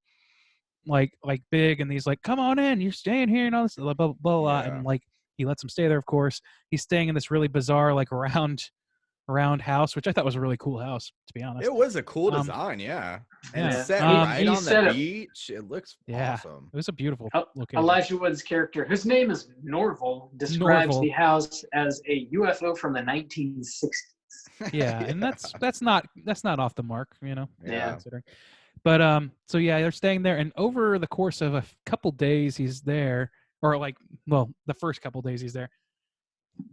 like big, and he's like, "Come on in, you're staying here," and all this blah blah blah, blah. Yeah. And like he lets him stay there. Of course, he's staying in this really bizarre like round house, which I thought was a really cool house, to be honest. It was a cool design, yeah. And yeah. it's set He right on the said it. beach. It looks Yeah. awesome. It was a beautiful location. Elijah Wood's character, whose name is Norval, describes Norval. the house as a UFO from the 1960s. Yeah, and that's not off the mark, Yeah. considering. But so yeah, they're staying there, and over the course of a couple days he's there, or like, well, the first couple days he's there,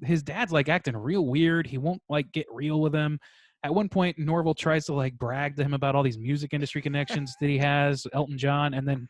his dad's like acting real weird. He won't like get real with him. At one point, Norval tries to like brag to him about all these music industry connections that he has, Elton John, and then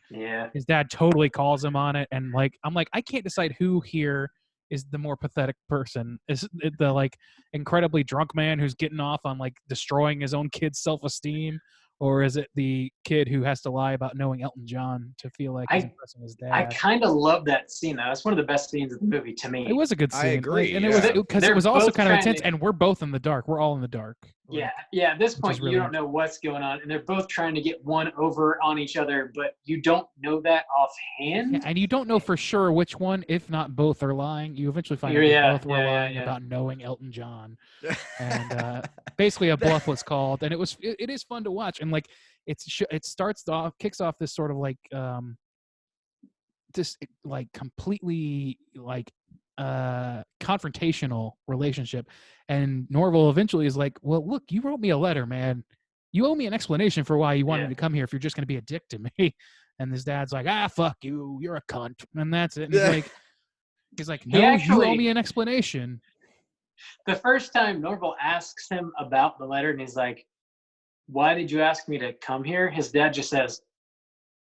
his dad totally calls him on it. And like, I'm like, I can't decide who here is the more pathetic person. Is it the like incredibly drunk man who's getting off on like destroying his own kid's self-esteem, or is it the kid who has to lie about knowing Elton John to feel like he's impressing his dad? I kind of love that scene, though. That's one of the best scenes of the movie to me. It was a good scene. I agree. And it was because it was also both kind of trying intense, to- and we're both in the dark. We're all in the dark. Yeah. At this point, really you don't know what's going on, and they're both trying to get one over on each other, but you don't know that offhand. Yeah, and you don't know for sure which one, if not both, are lying. You eventually find out both were lying about knowing Elton John, and basically a bluff was called, and it is fun to watch, and like kicks off this sort of like this like completely like confrontational relationship, and Norval eventually is like, well, look, you wrote me a letter, man. You owe me an explanation for why you wanted to come here if you're just going to be a dick to me. And his dad's like, fuck you, you're a cunt, and that's it. And he's like, no, you owe me an explanation. The first time Norval asks him about the letter, and he's like, why did you ask me to come here? His dad just says,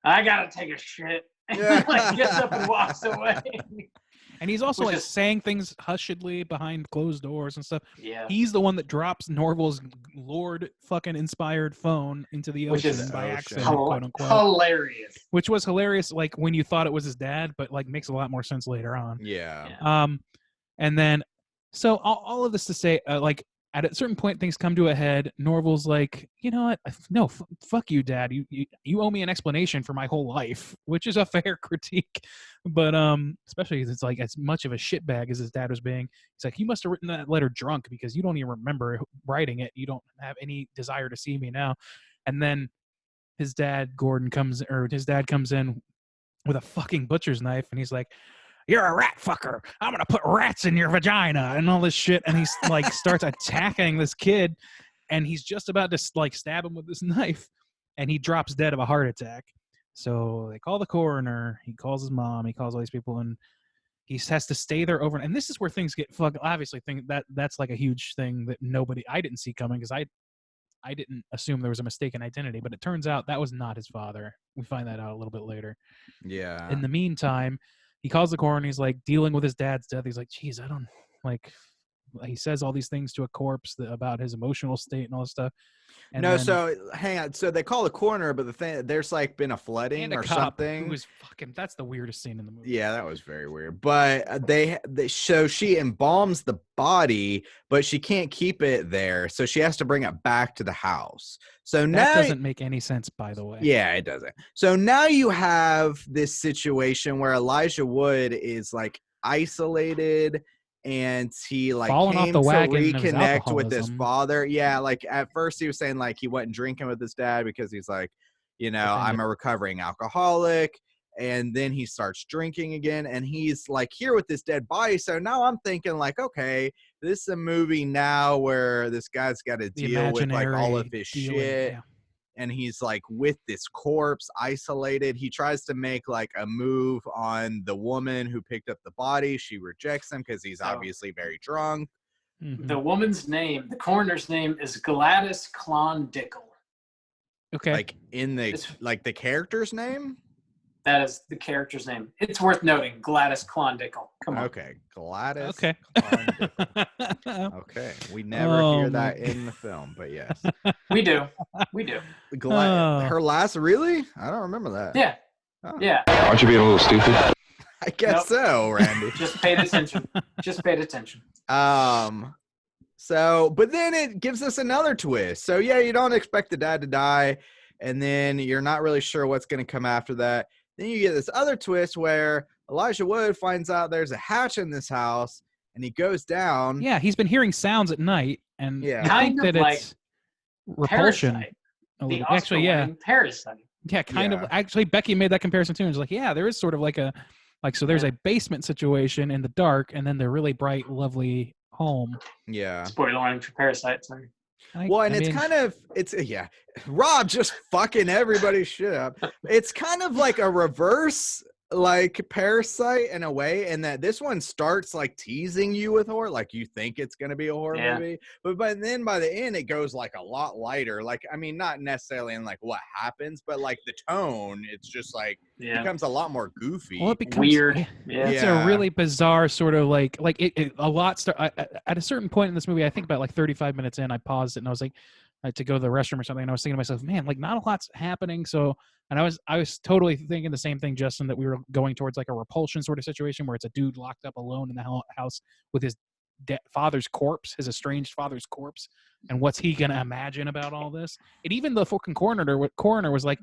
I gotta take a shit. And like gets up and walks away. And he's also like saying things hushedly behind closed doors and stuff. Yeah. He's the one that drops Norval's Lord fucking inspired phone into the ocean by accident, quote unquote. Hilarious. Which was hilarious, like when you thought it was his dad, but like makes a lot more sense later on. Yeah. And then, so all of this to say, like at a certain point, things come to a head. Norval's like, you know what? No, fuck you, Dad. You owe me an explanation for my whole life, which is a fair critique. But especially because it's like as much of a shitbag as his dad was being. He's like, you must have written that letter drunk because you don't even remember writing it. You don't have any desire to see me now. And then his dad comes in with a fucking butcher's knife, and he's like, you're a rat fucker. I'm going to put rats in your vagina and all this shit. And he's like starts attacking this kid, and he's just about to like stab him with this knife, and he drops dead of a heart attack. So they call the coroner. He calls his mom. He calls all these people, and he has to stay there over. And this is where things get fucked. Obviously, that's like a huge thing that I didn't see coming, because I didn't assume there was a mistaken identity, but it turns out that was not his father. We find that out a little bit later. Yeah. In the meantime, he calls the coroner. He's like dealing with his dad's death. He's like, geez, I don't like, he says all these things to a corpse about his emotional state and all this stuff. And so hang on. So they call the coroner, but the thing, there's like been a flooding or something. Who was fucking, that's the weirdest scene in the movie. Yeah, that was very weird. But so she embalms the body, but she can't keep it there. So she has to bring it back to the house. So that doesn't make any sense, by the way. Yeah, it doesn't. So now you have this situation where Elijah Wood is like isolated, and he like Falling off came the to wagon of his reconnect with his alcoholism. father. Yeah, like at first he was saying like he wasn't drinking with his dad because he's like, I'm a recovering alcoholic. And then he starts drinking again, and he's like here with this dead body. So now I'm thinking like, okay, this is a movie now where this guy's got to deal with like all of his shit. Yeah. And he's like with this corpse isolated. He tries to make like a move on the woman who picked up the body. She rejects him because he's obviously very drunk. The woman's name, the coroner's name, is Gladys Clondickle. Okay. Like in the character's name? That is the character's name. It's worth noting, Gladys Clondickle. Come on. Okay, Gladys. Okay. Okay, we never hear that in the film, but yes, we do. Her last, really? I don't remember that. Yeah, yeah. Aren't you being a little stupid? I guess so, Randy. Just paid attention. So, but then it gives us another twist. So yeah, you don't expect the dad to die, and then you're not really sure what's going to come after that. Then you get this other twist where Elijah Wood finds out there's a hatch in this house, and he goes down. Yeah, he's been hearing sounds at night, and I think that it's repulsion. Parasite. The actually, yeah, Parasite. Yeah, kind of. Actually, Becky made that comparison too, and was like, "Yeah, there is sort of like so there's a basement situation in the dark, and then the really bright, lovely home." Yeah. Spoiler warning for Parasite. Sorry. It's Rob just fucking everybody's shit up. It's kind of like a reverse like Parasite in a way, and that this one starts like teasing you with horror, like you think it's going to be a horror movie, but then by the end it goes like a lot lighter. Like, I mean, not necessarily in like what happens, but like the tone, it's just like becomes a lot more goofy. Well, it becomes weird. It's a really bizarre sort of like it a lot at a certain point in this movie. I think about like 35 minutes in, I paused it and I was like, I had to go to the restroom or something, and I was thinking to myself, man, like not a lot's happening. So, and I was totally thinking the same thing, Justin, that we were going towards like a repulsion sort of situation where it's a dude locked up alone in the house with his father's corpse, his estranged father's corpse, and what's he gonna imagine about all this? And even the fucking coroner was like,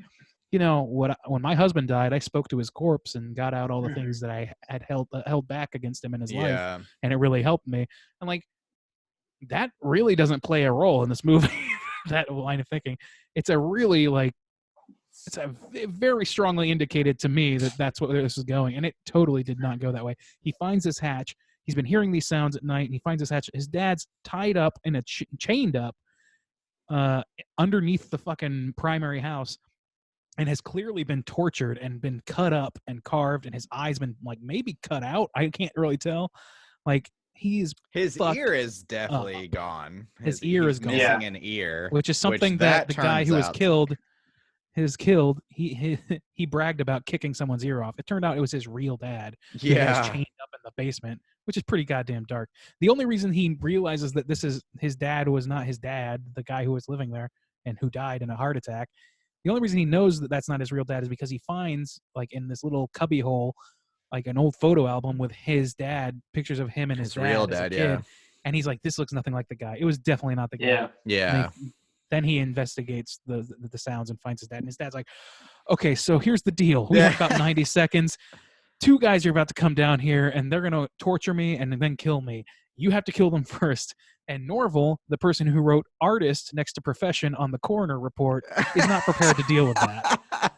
when my husband died, I spoke to his corpse and got out all the things that I had held back against him in his life, and it really helped me. And like that really doesn't play a role in this movie. That line of thinking, it's a really it's a very strongly indicated to me that that's what this is going, and it totally did not go that way. He finds this hatch. He's been hearing these sounds at night, and he finds this hatch. His dad's tied up in chained up underneath the fucking primary house, and has clearly been tortured and been cut up and carved, and his eyes been like maybe cut out. I can't really tell. Like his ear is definitely gone. His ear is gone. Missing an ear, which is something that the guy who was killed. He bragged about kicking someone's ear off. It turned out it was his real dad. Who was chained up in the basement, which is pretty goddamn dark. The only reason he realizes that this is his dad was not his dad, the guy who was living there and who died in a heart attack. The only reason he knows that that's not his real dad is because he finds like in this little cubby hole, like an old photo album with his dad, pictures of him and his dad real as dad, a kid. And he's like, this looks nothing like the guy. It was definitely not the guy. Yeah. Then he investigates the sounds and finds his dad. And his dad's like, okay, so here's the deal. We have about 90 seconds. 2 guys are about to come down here, and they're going to torture me and then kill me. You have to kill them first. And Norval, the person who wrote artist next to profession on the coroner report, is not prepared to deal with that.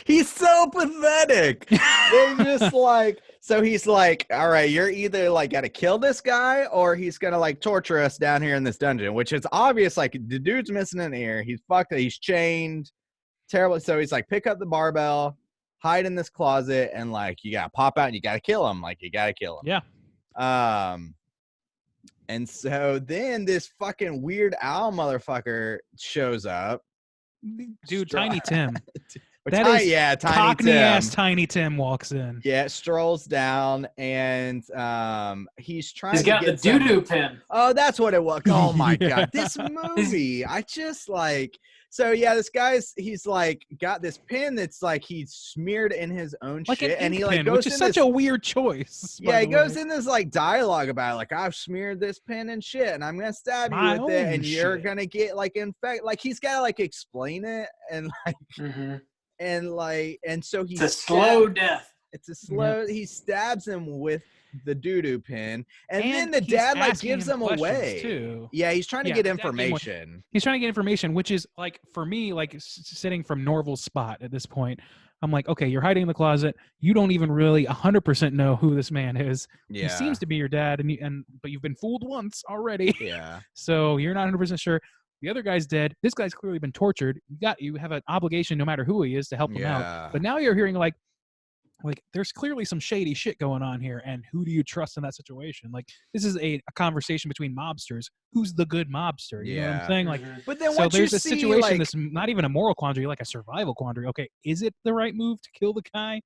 He's so pathetic. They're just like, so he's like, all right, you're either like got to kill this guy or he's going to like torture us down here in this dungeon, which is obvious. Like the dude's missing an ear. He's fucked. He's chained. Terrible. So he's like, pick up the barbell, hide in this closet, and like, you got to pop out and you got to kill him. Like you got to kill him. Yeah. And so then this fucking Weird Al motherfucker shows up. Dude, Tiny Tim. Tiny Cockney-ass Tiny Tim walks in. Yeah, strolls down, and he's trying He's got to get the doo-doo pin. Oh, that's what it was. Oh, my God. This movie, I just like... So, yeah, he's like got this pin that's like he's smeared in his own like shit. And he like pin, goes which is such a weird choice. Yeah, he goes in this like dialogue about it, like, I've smeared this pin and shit, and I'm going to stab you with it, and you're going to get like infected. Like, he's got to like explain it and like... And like, and so it's a slow death. It's a slow. He stabs him with the doo-doo pin, and then And the he's dad like asking gives him them questions, away. too. Yeah, he's trying to Yeah, get the dad gave him away. information. He's trying to get information, which is like for me, like sitting from Norval's spot at this point. I'm like, okay, you're hiding in the closet. You don't even really 100% know who this man is. Yeah, He seems to be your dad, but you've been fooled once already. yeah, So you're not 100% sure. The other guy's dead. This guy's clearly been tortured. You have an obligation, no matter who he is, to help him out. yeah. But now you're hearing like there's clearly some shady shit going on here, and who do you trust in that situation? Like, this is a conversation between mobsters. Who's the good mobster? You know what I'm saying? Like, But then so once there's you a see, situation like, that's not even a moral quandary, like a survival quandary. Okay, is it the right move to kill the guy?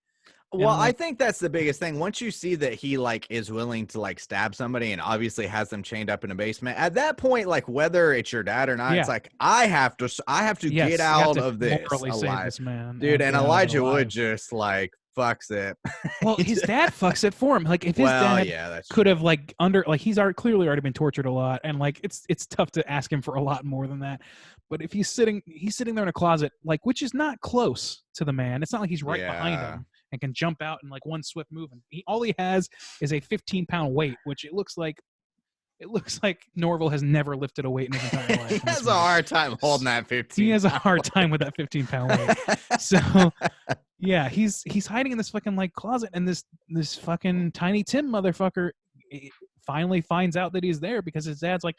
well, like, I think that's the biggest thing. Once you see that he like is willing to like stab somebody and obviously has them chained up in a basement, at that point, like whether it's your dad or not, it's like I have to yes, get you out have to of this morally save alive, this man, dude. And get out of it Elijah Wood alive. just like fucks it. Well, his dad fucks it for him. Like, if his dad that's could true. have like he's clearly already been tortured a lot, and like it's tough to ask him for a lot more than that. But if he's sitting there in a closet, like, which is not close to the man. It's not like he's right behind him and can jump out in like one swift move. And all he has is a 15-pound weight, which it looks like Norval has never lifted a weight in his entire life. He has a hard time holding that 15. He has a hard time with that 15-pound weight. So yeah, he's hiding in this fucking like closet, and this fucking Tiny Tim motherfucker finally finds out that he's there because his dad's like,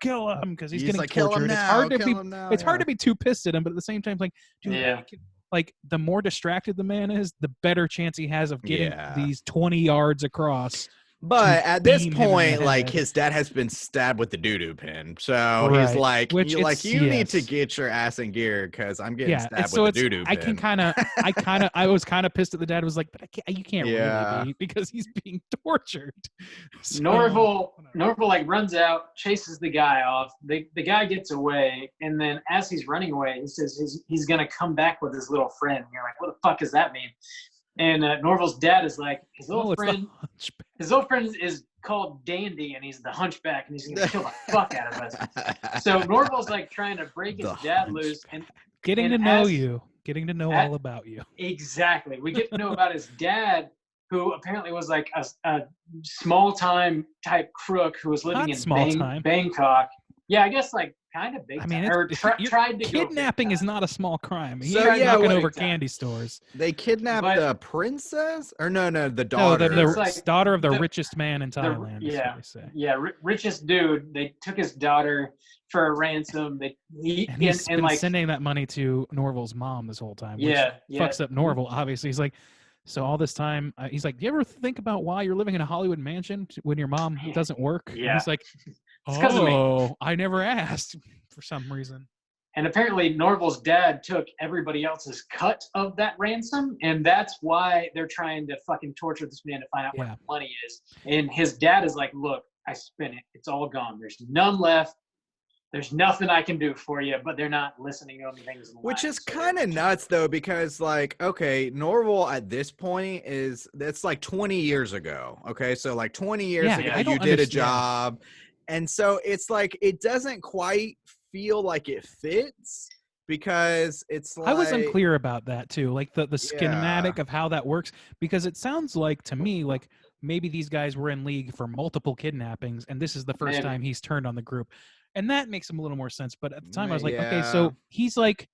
kill him, because he's getting like, kill him tortured. now, It's hard to be too pissed at him, but at the same time, like, dude, like the more distracted the man is, the better chance he has of getting these 20 yards across. But at this beam him in point, the like, head. his dad has been stabbed with the doo-doo pin, so he's Right. like, Which you need to yes. get your ass in gear because I'm getting and stabbed so with the doo-doo pin. I was kind of pissed at the dad. Was like, but you can't Yeah. really be, because he's being tortured. So, Norval like runs out, chases the guy off. The guy gets away, and then as he's running away, he says he's gonna come back with his little friend. And you're like, what the fuck does that mean? And Norval's dad is like, his little friend is called Dandy, and he's the hunchback, and he's gonna kill the fuck out of us. So Norval's like trying to break his dad loose, and getting to know all about you. Exactly. We get to know about his dad, who apparently was like a small-time type crook who was living in Bangkok. Yeah, I guess like kind of big. I mean, tried to kidnapping is not a small crime. He's So, yeah, knocking wait, over candy stores. They kidnapped the princess, or no, the No, daughter. the daughter of the richest man in Thailand. Is what they say. Richest dude. They took his daughter for a ransom. He's been sending that money to Norval's mom this whole time. Which fucks up Norval. Obviously, he's like, so all this time, he's like, do you ever think about why you're living in a Hollywood mansion when your mom doesn't work? Yeah. And he's like, I never asked for some reason. And apparently Norval's dad took everybody else's cut of that ransom, and that's why they're trying to fucking torture this man to find out where the money is. And his dad is like, look, I spent it. It's all gone. There's none left. There's nothing I can do for you, but they're not listening to things. Which is kind of nuts, though, because, like, okay, Norval at this point that's like 20 years ago. Okay, so like 20 years ago, you did a job. And so it's like, it doesn't quite feel like it fits, because it's like, I was unclear about that too, like the schematic of how that works, because it sounds like to me like maybe these guys were in league for multiple kidnappings, and this is the first time he's turned on the group, and that makes him a little more sense. But at the time I was like, okay, so he's like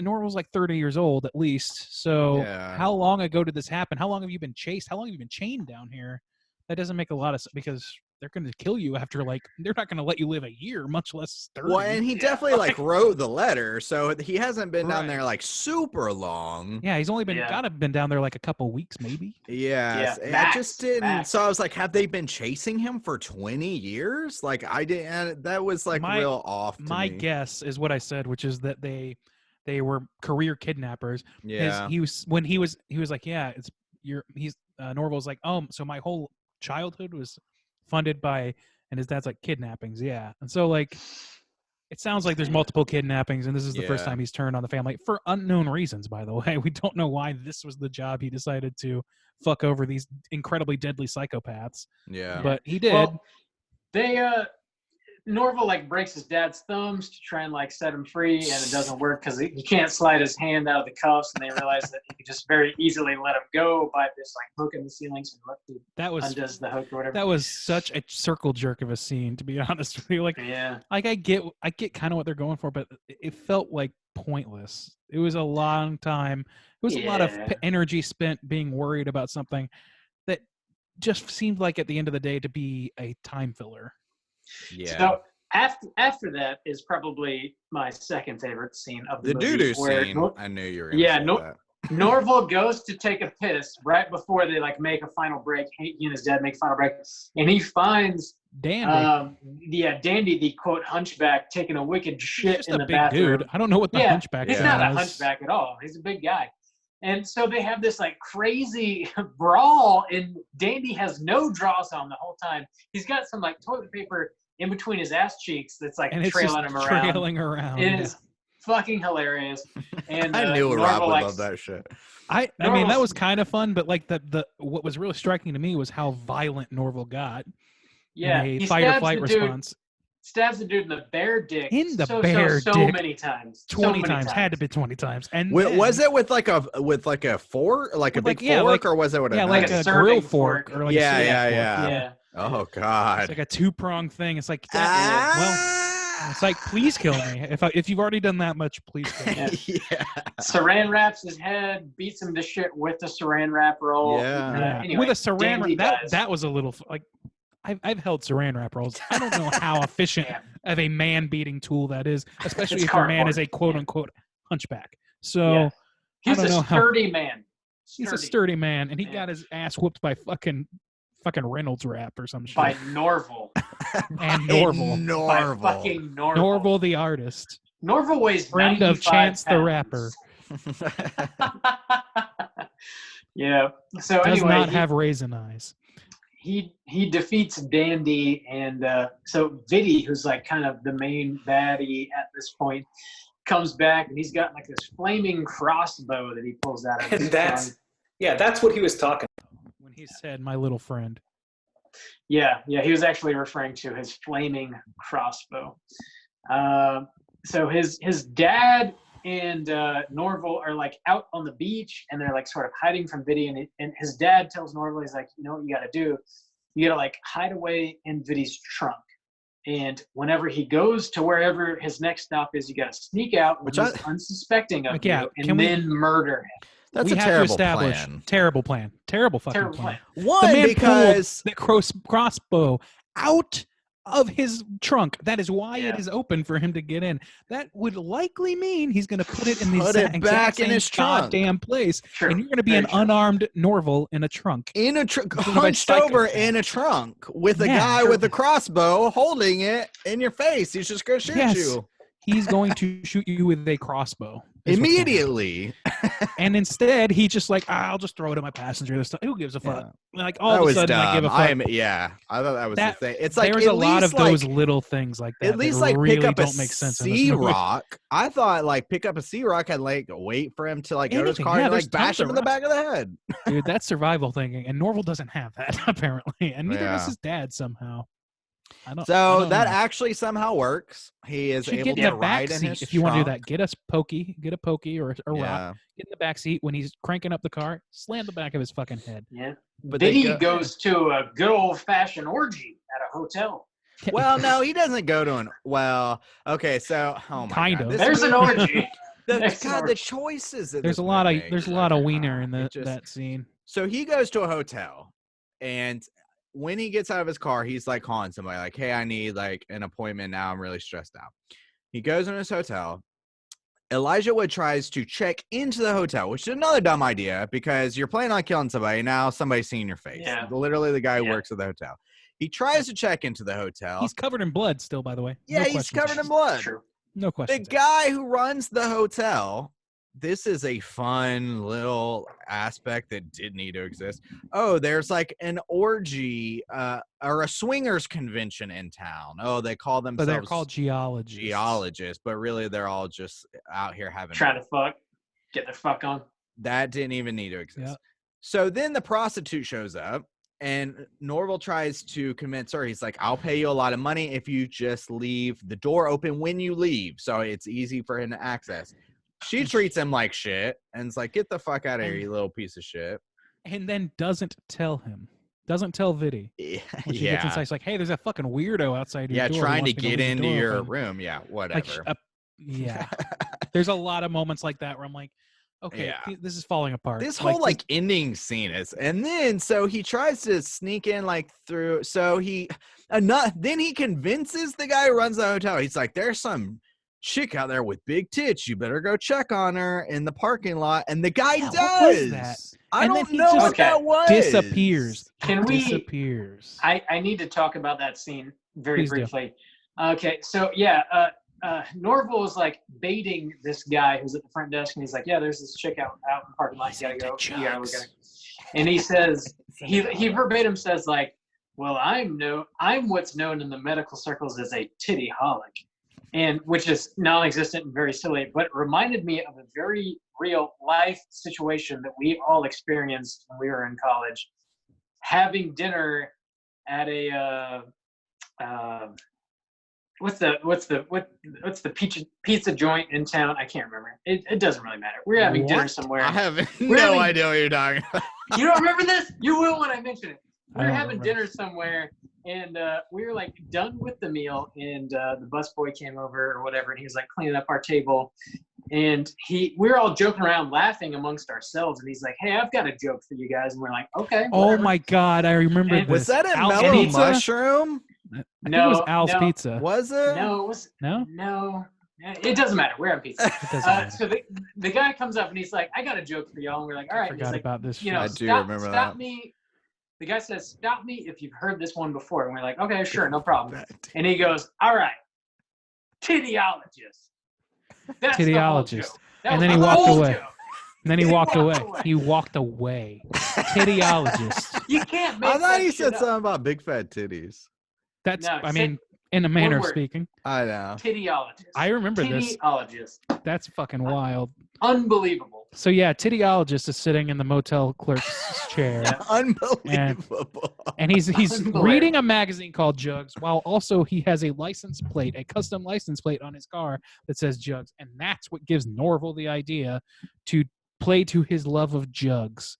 Norval's like 30 years old at least, so how long ago did this happen? How long have you been chased? How long have you been chained down here? That doesn't make a lot of sense, because they're going to kill you after, like, they're not going to let you live a year, much less 30. Well, and he definitely like wrote the letter, so he hasn't been down there like super long. Yeah, he's only been been down there like a couple weeks, maybe. Yes, I just didn't. So I was like, have they been chasing him for 20 years? Like, I didn't. That was like real off. My guess is what I said, which is that they were career kidnappers. Yeah, he was like, yeah, Norval's like, so my whole childhood was funded by, and his dad's like, kidnappings. Yeah. And so like it sounds like there's multiple kidnappings, and this is the first time he's turned on the family for unknown reasons, by the way. We don't know why this was the job he decided to fuck over these incredibly deadly psychopaths. Yeah, but he did. Well, Norval like breaks his dad's thumbs to try and like set him free, and it doesn't work because he can't slide his hand out of the cuffs, and they realize that he can just very easily let him go by this like hook in the ceilings and undoes the hook or whatever. That was such a circle jerk of a scene, to be honest with you. Like, yeah, like I get kind of what they're going for, but it felt like pointless. It was a long time. It was a lot of energy spent being worried about something that just seemed like at the end of the day to be a time filler. Yeah. So after that is probably my second favorite scene of the movie. doo-doo scene. I knew you were going to say that. Norval goes to take a piss right before they like make a final break. He and his dad make a final break, and he finds Dandy. Dandy, the quote hunchback, taking a wicked shit in the big bathroom. Dude. I don't know what the hunchback is. He's not a hunchback at all. He's a big guy. And so they have this like crazy brawl, and Dandy has no drawers on the whole time. He's got some like toilet paper in between his ass cheeks that's like trailing him around. Trailing around. It is fucking hilarious. And I knew Rob would love that shit. I mean, that was kind of fun, but like the what was really striking to me was how violent Norval got. Yeah, in a fight or flight response. Stabs the dude in the bare dick. In the so many times. 20 times. Had to be 20 times. And was it with like a fork, like a big fork, or was it with like a grill fork, or like yeah. Oh God! It's like a 2-pronged thing. It's like it's like, please kill me. If you've already done that much, please kill me. Yeah. Saran wraps his head, beats him to shit with the Saran wrap roll. Yeah. Anyway, with a Saran wrap, that was a little like. I've held Saran wrap rolls. I don't know how efficient of a man-beating tool that is, especially if your man is a quote-unquote hunchback. So he's a sturdy man. He's a sturdy man, and he got his ass whooped by fucking Reynolds wrap or some shit. By Norval. And Norval. By fucking Norval. Norval the artist. Norval weighs friend of Chance pounds. the Rapper. Yeah. So does anyway, not have raisin eyes. He defeats Dandy, and so Viddy, who's like kind of the main baddie at this point, comes back, and he's got like this flaming crossbow that he pulls out of his trunk. That's what he was talking about when he said "my little friend." Yeah, he was actually referring to his flaming crossbow. So his dad and Norval are like out on the beach, and they're like sort of hiding from Viddy, and his dad tells Norval, he's like, you know what you got to do? You got to like hide away in Viddy's trunk, and whenever he goes to wherever his next stop is, you got to sneak out, which is unsuspecting of you, and then murder him. That's a terrible plan. Terrible plan. Terrible fucking plan. One, the man because pulled the crossbow out of his trunk. That is why it is open for him to get in. That would likely mean he's going to put it in the exact same goddamn place. True. And you're going to be an unarmed Norval in a trunk. In a trunk, hunched over in a trunk with a guy with a crossbow holding it in your face. He's just going to shoot you. He's going to shoot you with a crossbow. Immediately. And instead, he just like, I'll just throw it at my passenger this time. Who gives a fuck? Yeah. Like, all of a sudden, dumb. I give a fuck. I thought that was the thing. It's like there's a lot of those little things like that. At least that like really pick up don't a make sense sea rock. I thought like pick up a sea rock and like wait for him to like go to his car and like bash him in the back of the head. Dude, that's survival thinking, and Norval doesn't have that apparently, and neither does his dad somehow. I don't that know. actually somehow works. He is able to ride in his if you want to do that. Get a pokey or a rock. Get in the back seat when he's cranking up the car. Slam the back of his fucking head. Yeah. But then he goes to a good old-fashioned orgy at a hotel. Well, no, he doesn't go to an. Well, okay, so kind of. There's an orgy. The choices. There's a lot of wiener in that scene. So he goes to a hotel, and when he gets out of his car, he's like calling somebody like, hey, I need like an appointment now. I'm really stressed out. He goes in his hotel. Elijah Wood tries to check into the hotel, which is another dumb idea because you're planning on killing somebody. Now somebody's seeing your face. Yeah. Literally the guy who works at the hotel. He tries to check into the hotel. He's covered in blood still, by the way. Yeah, he's covered in blood. True. No question. The guy who runs the hotel, this is a fun little aspect that did need to exist. Oh, there's like an orgy or a swingers convention in town. Oh, they call themselves. But they're called geologists. Geologists, but really they're all just out here having. Trying to fuck. Get their fuck on. That didn't even need to exist. Yep. So then the prostitute shows up And Norval tries to convince her. He's like, I'll pay you a lot of money if you just leave the door open when you leave. So it's easy for him to access. She treats him like shit and is like, get the fuck out of here, you little piece of shit. And then doesn't tell him. Doesn't tell Viddy. When she gets inside, she's like, hey, there's a fucking weirdo outside your door. Trying to get into your room. Yeah, whatever. Yeah. There's a lot of moments like that where I'm like, okay, this is falling apart. This whole ending scene is, and then so he tries to sneak in through. So then he convinces the guy who runs the hotel. He's like, "There's some chick out there with big tits. You better go check on her in the parking lot." And the guy does. What was that? I don't know what that was. Disappears. Disappears. I need to talk about that scene very briefly. Okay, so Norval is like baiting this guy who's at the front desk, and he's like, "Yeah, there's this chick out in the parking lot. You gotta go. Yeah, we gotta." And he says, he verbatim says like, "Well, I'm what's known in the medical circles as a titty-holic," and which is non-existent and very silly, but it reminded me of a very real life situation that we all experienced when we were in college, having dinner at a what's the pizza joint in town? I can't remember. It doesn't really matter. We're having dinner somewhere. I have no idea what you're talking about. You don't remember this? You will when I mention it. We were having dinner somewhere, and we were like done with the meal, and the busboy came over or whatever, and he was like cleaning up our table, and we were all joking around, laughing amongst ourselves, and he's like, "Hey, I've got a joke for you guys," and we're like, "Okay." Whatever. Oh my God, I remember this. Was that a mellow mushroom? No, it was Al's Pizza. Was it? No, it was no. It doesn't matter. We're having pizza. So the guy comes up and he's like, "I got a joke for y'all," and we're like, "All right." I forgot about this. You know, I do remember that. Stop me. The guy says, "Stop me if you've heard this one before." And we're like, "Okay, sure, no problem." And he goes, "All right, tittyologist." That's the whole joke. And then he walked away. And then he walked away. He walked away. Tittyologist. You can't make I thought that he shit said up. something about big fat titties. That's, in a manner of speaking. I know. Tittyologist. I remember this. Tittyologist. That's fucking wild. Unbelievable. So yeah, tittyologist is sitting in the motel clerk's chair. Unbelievable. And he's reading a magazine called Jugs, while also he has a license plate, a custom license plate on his car that says Jugs, and that's what gives Norval the idea to play to his love of Jugs.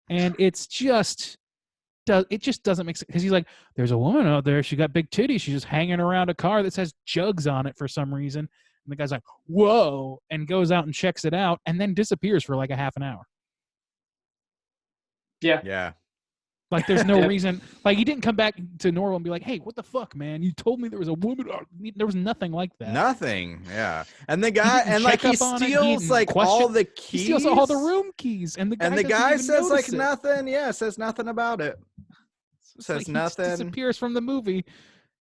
And it just doesn't make sense, because he's like, there's a woman out there, she got big titties, she's just hanging around a car that says Jugs on it for some reason. And the guy's like, whoa, and goes out and checks it out, and then disappears for like a half an hour. Yeah. Like, there's no reason. Like, he didn't come back to Norval and be like, hey, what the fuck, man? You told me there was a woman. There was nothing like that. Nothing. Yeah. And the guy, and like, he steals like all the keys. He steals all the room keys. And the guy says like nothing. Yeah. Says nothing about it. Says like nothing. He disappears from the movie.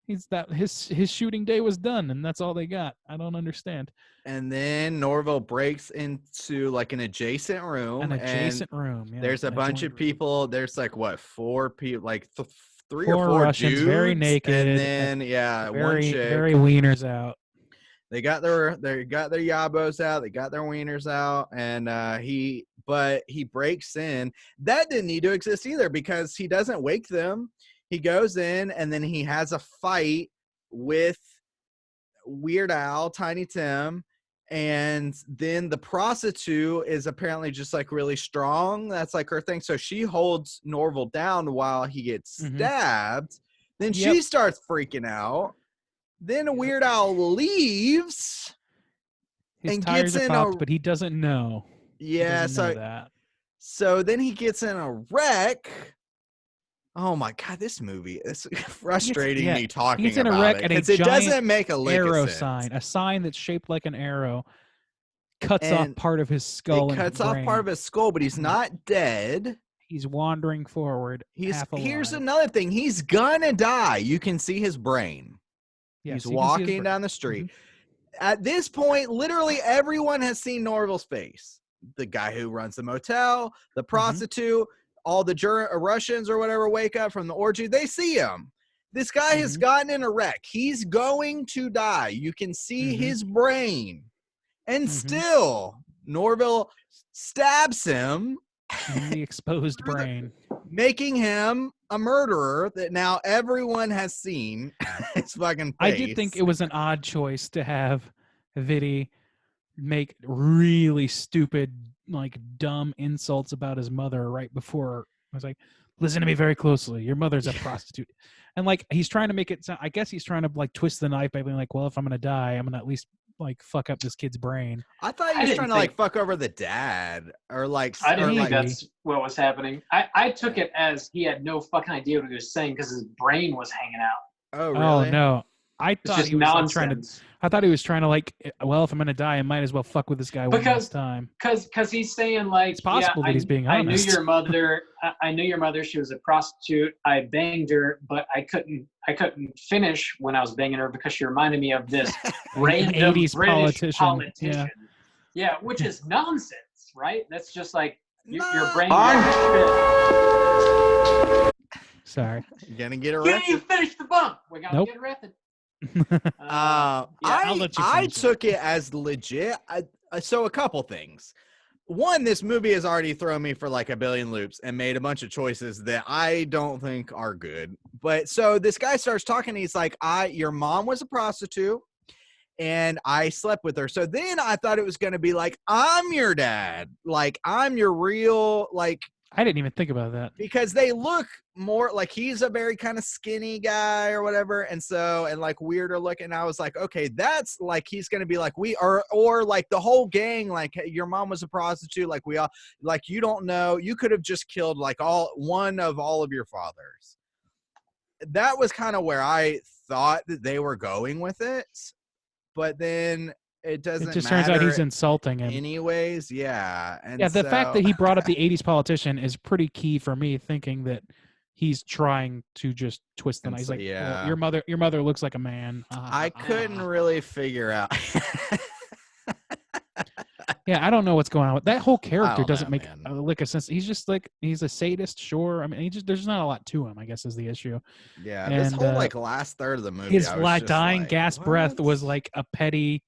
His shooting day was done, and that's all they got. I don't understand. And then Norval breaks into like an adjacent room. Yeah, there's a bunch of people. There's like what, 4 people, like 3 4 or 4 Russians, dudes, very naked. And then one chick. Very wieners out. They got their yabos out. They got their wieners out, and he breaks in. That didn't need to exist either, because he doesn't wake them. He goes in, and then he has a fight with Weird Al, Tiny Tim, and then the prostitute is apparently just like really strong. That's like her thing. So she holds Norval down while he gets stabbed. Then she starts freaking out. Then Weird Al leaves. His and tires gets are in popped, but he doesn't know. Yeah, so then he gets in a wreck. Oh my God, this movie is frustrating me talking He's in about a wreck it, and a because it doesn't make a lick arrow of sense. sign, a sign that's shaped like an arrow, cuts off part of his skull. It cuts off part of his skull, but he's not dead. He's wandering forward. Here's another thing. He's gonna die. You can see his brain. Yes, he's walking down the street. At this point, literally everyone has seen Norval's face. The guy who runs the motel, the prostitute, all the Russians or whatever wake up from the orgy. They see him. This guy has gotten in a wreck. He's going to die. You can see his brain. And still, Norval stabs him. The exposed brain. making him a murderer that now everyone has seen his fucking face. I did think it was an odd choice to have Vidi make really stupid, like dumb insults about his mother right before. I was like, listen to me very closely. Your mother's a prostitute. And like, he's trying to make it sound, I guess he's trying to like twist the knife by being like, well, if I'm going to die, I'm going to at least like fuck up this kid's brain. I thought he was trying to like fuck over the dad or like. I didn't think like, that's what was happening. I took it as he had no fucking idea what he was saying because his brain was hanging out. Oh, really? Oh no. I thought just he was like, nonsense. trying to. I thought he was trying to like. Well, if I'm gonna die, I might as well fuck with this guy one last time. Because he's saying like, it's possible that he's being honest. I knew your mother. I knew your mother. She was a prostitute. I banged her, but I couldn't finish when I was banging her because she reminded me of this random 80s British politician. Yeah, which is nonsense, right? That's just like your brain. Sorry. You're gonna get arrested. Can you finish the bump? We're gonna get arrested. I took it as legit. So a couple things. One, this movie has already thrown me for like a billion loops and made a bunch of choices that I don't think are good. But so this guy starts talking. He's like, your mom was a prostitute and I slept with her. So then I thought it was going to be like, I'm your dad. Like, I'm your real, like. I didn't even think about that. Because they look more like he's a very kind of skinny guy or whatever. And so, and like weirder looking. I was like, okay, that's like, he's going to be like, we are, or like the whole gang, like your mom was a prostitute. Like we all, like, you don't know, you could have just killed like one of all of your fathers. That was kind of where I thought that they were going with it. But then it doesn't. It just matter turns out he's insulting him. anyways. Yeah. And yeah, the fact that he brought up the 80s politician is pretty key for me, thinking that he's trying to just twist the knife. He's like, yeah, well, your mother looks like a man. I couldn't really figure out. Yeah, I don't know what's going on with that whole character. Doesn't make man. a lick of sense. He's just like, he's a sadist, sure. I mean, there's not a lot to him, I guess, is the issue. Yeah, and, this whole like last third of the movie, his I was just dying like, gas what? breath was like a petty,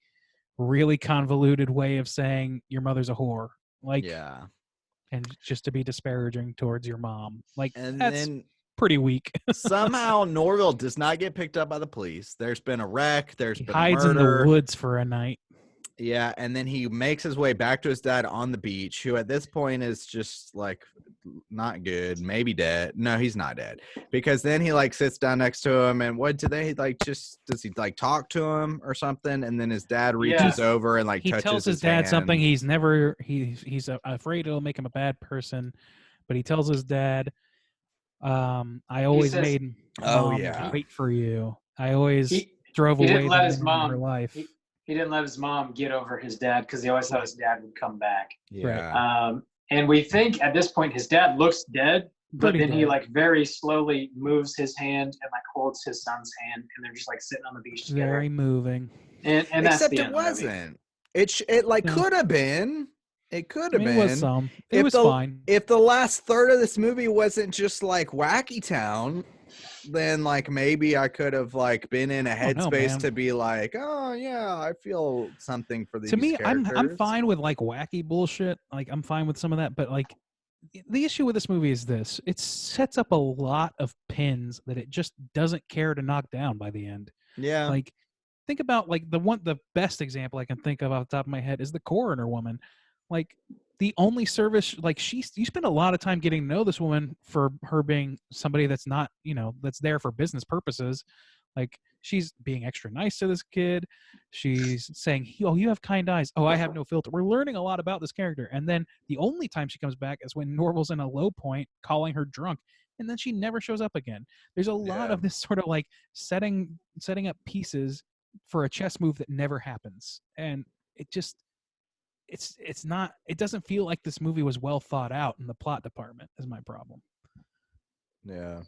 really convoluted way of saying your mother's a whore. Like, yeah, and just to be disparaging towards your mom. Like, and that's then pretty weak. somehow Norville does not get picked up by the police. There's been a wreck. There's He been hides murder. in the woods for a night. Yeah, and then he makes his way back to his dad on the beach, who at this point is just like not good, maybe dead. No, he's not dead, because then he like sits down next to him, and what do they like? Just does he like talk to him or something? And then his dad reaches over and like he touches tells his dad hand. something. He's afraid it'll make him a bad person, but he tells his dad, "I always made mom wait for you. I always drove away didn't let his from mom. her life." He didn't let his mom get over his dad because he always thought his dad would come back. Yeah. And we think at this point his dad looks dead, but Pretty then he dead. like very slowly moves his hand and like holds his son's hand, and they're just like sitting on the beach together. Very moving. And that's Except the it end of the movie. wasn't. It like No. could have been. It could have I mean, been. it was some. It If was the- fine. If the last third of this movie wasn't just like Wacky Town, then like maybe I could have like been in a no, headspace man. to be like, oh yeah, I feel something for these To me, I'm characters. fine with like wacky bullshit. Like, I'm fine with some of that, but like the issue with this movie is this: it sets up a lot of pins that it just doesn't care to knock down by the end. Yeah. Like, think about like the best example I can think of off the top of my head is the coroner woman. Like, the only service, like, you spend a lot of time getting to know this woman for her being somebody that's not, that's there for business purposes. Like, she's being extra nice to this kid. She's saying, oh, you have kind eyes. Oh, I have no filter. We're learning a lot about this character. And then the only time she comes back is when Norval's in a low point, calling her drunk. And then she never shows up again. There's a lot of this sort of like setting up pieces for a chess move that never happens. And it just, it's not, it doesn't feel like this movie was well thought out in the plot department is my problem. Yeah.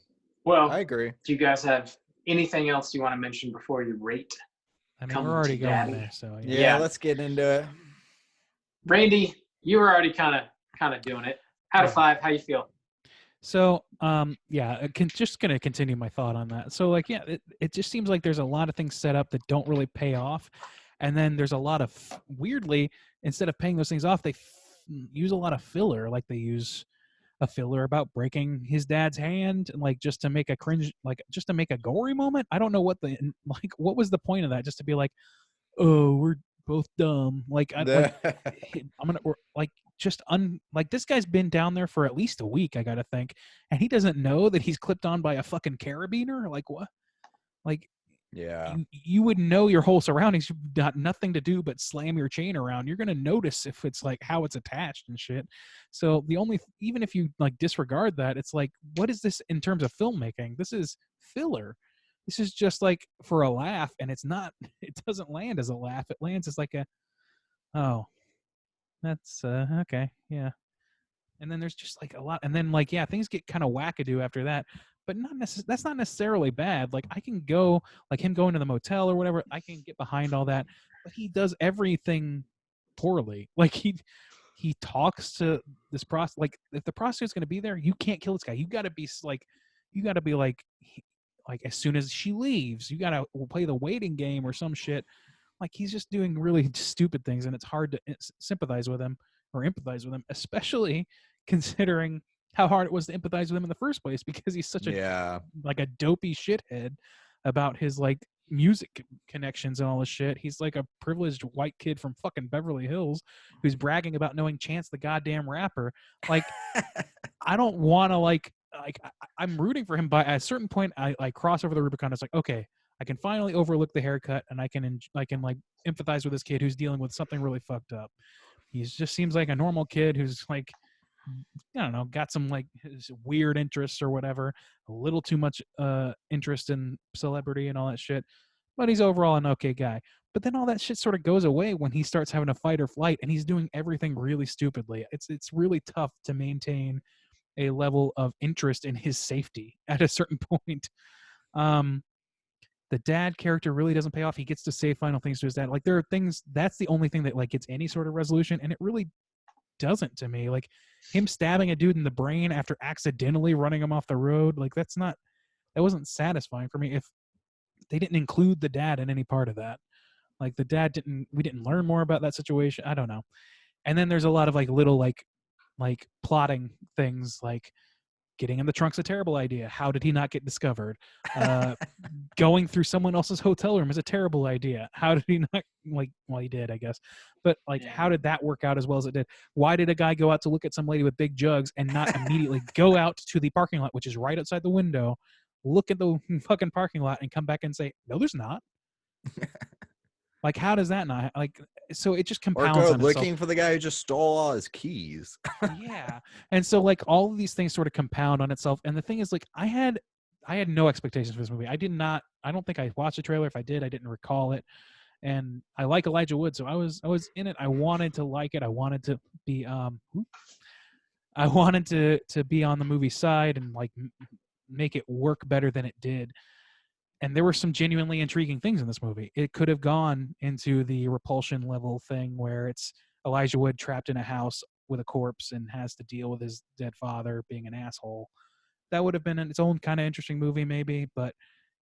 Well, I agree. do you guys have anything else you want to mention before you rate? I mean, Come we're already to going daddy. there, so Yeah, let's get into it. Randy, you were already kind of doing it. Out of 5, how you feel? So, just going to continue my thought on that. So, like, yeah, it just seems like there's a lot of things set up that don't really pay off. And then there's a lot of, weirdly, instead of paying those things off, they use a lot of filler. Like they use a filler about breaking his dad's hand, and like just to make a cringe, like just to make a gory moment. I don't know what what was the point of that? Just to be like, oh, we're both dumb. Like I'm gonna or like just like this guy's been down there for at least a week. I gotta think, and he doesn't know that he's clipped on by a fucking carabiner. Like what? Like. Yeah. You would know your whole surroundings. You've got nothing to do but slam your chain around. You're gonna notice if it's like how it's attached and shit. So even if you like disregard that, it's like, what is this in terms of filmmaking? This is filler. This is just like for a laugh, and it's not. It doesn't land as a laugh. It lands as like a, oh, that's okay, yeah. And then there's just like a lot, and then like things get kind of wackadoo after that. But that's not necessarily bad. Like I can go, like him going to the motel or whatever, I can get behind all that. But he does everything poorly. Like he talks to this like if the prostitute's going to be there, you can't kill this guy. You got to be like as soon as she leaves, you got to play the waiting game or some shit. Like he's just doing really stupid things, and it's hard to sympathize with him or empathize with him, especially considering how hard it was to empathize with him in the first place, because he's such a like a dopey shithead about his like music connections and all this shit. He's like a privileged white kid from fucking Beverly Hills who's bragging about knowing Chance the goddamn rapper. Like I don't want to like I'm rooting for him, but at a certain point I cross over the Rubicon. It's like, okay, I can finally overlook the haircut, and I can like empathize with this kid who's dealing with something really fucked up. He just seems like a normal kid who's like, I don't know, got some like his weird interests or whatever, a little too much interest in celebrity and all that shit, but he's overall an okay guy. But then all that shit sort of goes away when he starts having a fight or flight, and he's doing everything really stupidly. It's really tough to maintain a level of interest in his safety at a certain point. The dad character really doesn't pay off. He gets to say final things to his dad. Like there are things, that's the only thing that like gets any sort of resolution, and it really doesn't to me. Like him stabbing a dude in the brain after accidentally running him off the road, like that wasn't satisfying for me if they didn't include the dad in any part of that. Like we didn't learn more about that situation. I don't know. And then there's a lot of like little like plotting things, like getting in the trunk's a terrible idea. How did he not get discovered? Going through someone else's hotel room is a terrible idea. How did he not, like, well, he did, I guess. But, like, how did that work out as well as it did? Why did a guy go out to look at some lady with big jugs and not immediately go out to the parking lot, which is right outside the window, look at the fucking parking lot and come back and say, no, there's not? Like, how does that not, like, so it just compounds or go on looking itself. for the guy who just stole all his keys. Yeah. And so like all of these things sort of compound on itself. And the thing is, like, I had no expectations for this movie. I don't think I watched the trailer. If I did, I didn't recall it. And I like Elijah Wood, so I was in it. I wanted to like it. I wanted to be to be on the movie side and like make it work better than it did. And there were some genuinely intriguing things in this movie. It could have gone into the Repulsion level thing where it's Elijah Wood trapped in a house with a corpse and has to deal with his dead father being an asshole. That would have been its own kind of interesting movie maybe, but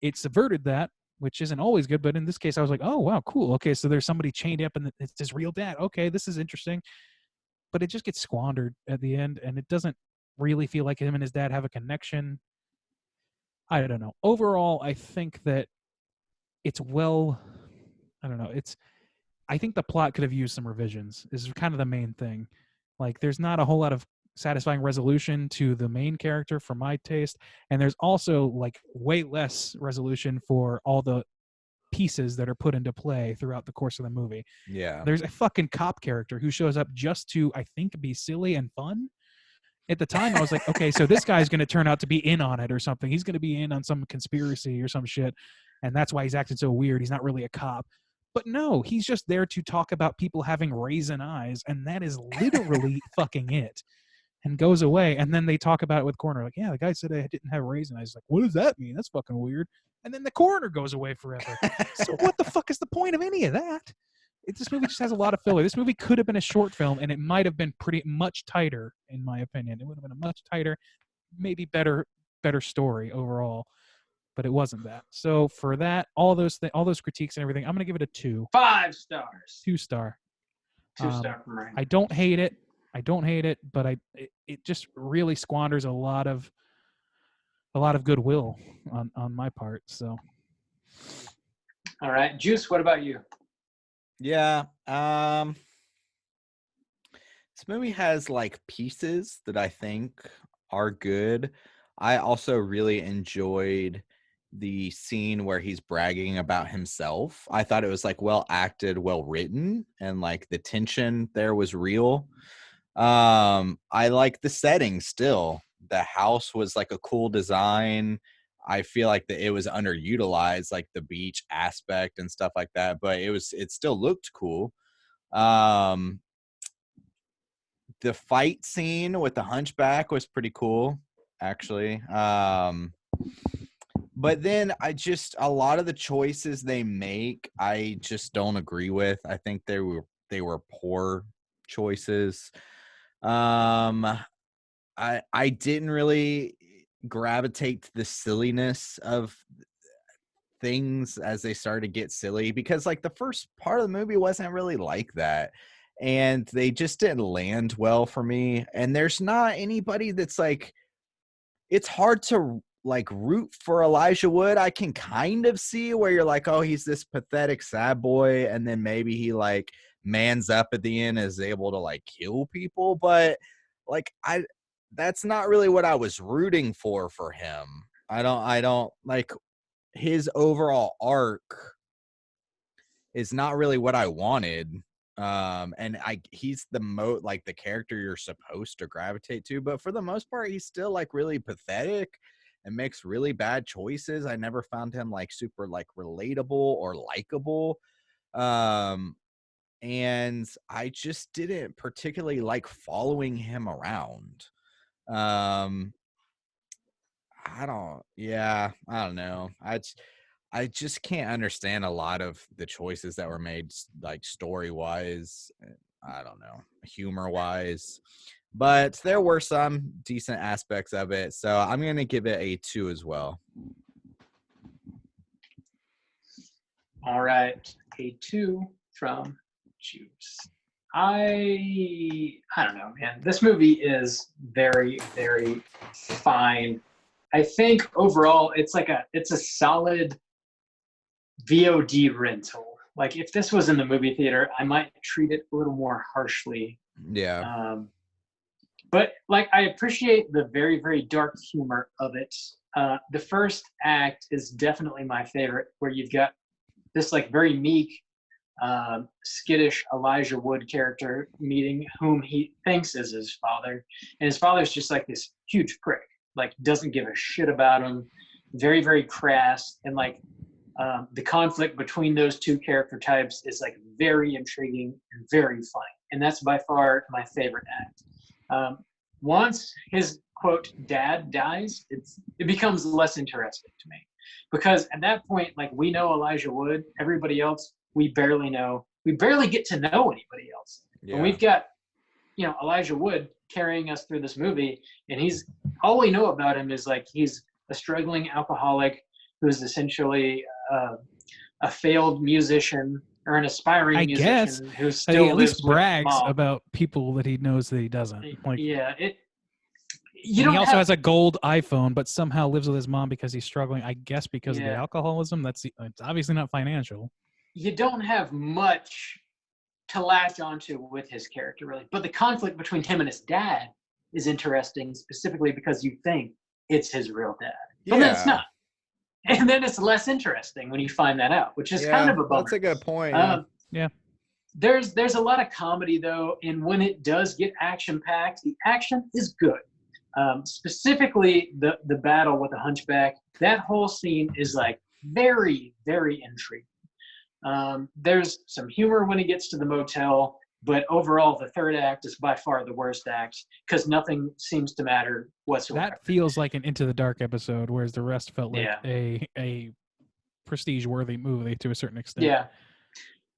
it subverted that, which isn't always good. But in this case, I was like, oh, wow, cool. Okay, so there's somebody chained up and it's his real dad. Okay, this is interesting. But it just gets squandered at the end, and it doesn't really feel like him and his dad have a connection. I don't know. Overall, I think that it's I don't know. I think the plot could have used some revisions. This is kind of the main thing. Like, there's not a whole lot of satisfying resolution to the main character for my taste. And there's also like way less resolution for all the pieces that are put into play throughout the course of the movie. Yeah. There's a fucking cop character who shows up just to, I think, be silly and fun. At the time, I was like, okay, so this guy's going to turn out to be in on it or something. He's going to be in on some conspiracy or some shit. And that's why he's acting so weird. He's not really a cop. But no, he's just there to talk about people having raisin eyes. And that is literally fucking it. And goes away. And then they talk about it with coroner. Like, yeah, the guy said I didn't have raisin eyes. Like, what does that mean? That's fucking weird. And then the coroner goes away forever. So what the fuck is the point of any of that? This movie just has a lot of filler. This movie could have been a short film, and it might have been pretty much tighter, in my opinion. It would have been a much tighter, maybe better story overall, but it wasn't that. So for that, all those critiques and everything, I'm gonna give it a 2. 5 stars. 2 star. 2 star from Ryan. I don't hate it. I don't hate it, but it just really squanders a lot of goodwill on my part. So. All right, Juice. What about you? Yeah. This movie has like pieces that I think are good. I also really enjoyed the scene where he's bragging about himself. I thought it was like well acted, well written, and like the tension there was real. I like the setting still. The house was like a cool design. I feel like that it was underutilized, like the beach aspect and stuff like that, but it still looked cool. Um, the fight scene with the hunchback was pretty cool, actually. But then a lot of the choices they make, I just don't agree with. I think they were poor choices. I didn't really gravitate to the silliness of things as they started to get silly, because like the first part of the movie wasn't really like that, and they just didn't land well for me. And there's not anybody that's like, it's hard to like root for Elijah Wood. I can kind of see where you're like, oh, he's this pathetic sad boy, and then maybe he like mans up at the end, is able to like kill people, but like that's not really what I was rooting for him. I don't like his overall arc is not really what I wanted. And he's the like the character you're supposed to gravitate to, but for the most part, he's still like really pathetic and makes really bad choices. I never found him like super like relatable or likable. And I just didn't particularly like following him around. I don't know. I just can't understand a lot of the choices that were made, like story wise. I don't know, humor wise, but there were some decent aspects of it. So I'm going to give it a 2 as well. All right, a 2 from Juice. I don't know, man. This movie is very, very fine. I think overall it's a solid VOD rental. Like if this was in the movie theater, I might treat it a little more harshly. Yeah. But like I appreciate the very, very dark humor of it. The first act is definitely my favorite, where you've got this like very meek, skittish Elijah Wood character meeting whom he thinks is his father, and his father's just like this huge prick, like doesn't give a shit about him, very, very crass, and like the conflict between those two character types is like very intriguing and very funny, and that's by far my favorite act. Once his quote dad dies, it becomes less interesting to me, because at that point, like, we know Elijah Wood, everybody else we barely know. We barely get to know anybody else. Yeah. And we've got, Elijah Wood carrying us through this movie, and all we know about him is like he's a struggling alcoholic who's essentially a failed musician, or an aspiring musician who still at least brags about people that he knows that he doesn't. Like, yeah, he also has a gold iPhone, but somehow lives with his mom because he's struggling. I guess because of the alcoholism. It's obviously not financial. You don't have much to latch onto with his character, really. But the conflict between him and his dad is interesting, specifically because you think it's his real dad, but then it's not. And then it's less interesting when you find that out, which is kind of a bummer. That's a good point. Yeah. There's a lot of comedy, though, and when it does get action-packed, the action is good. Specifically, the battle with the hunchback, that whole scene is like very, very intriguing. There's some humor when he gets to the motel, but overall, the third act is by far the worst act because nothing seems to matter whatsoever. That feels like an Into the Dark episode, whereas the rest felt like a prestige-worthy movie to a certain extent. Yeah,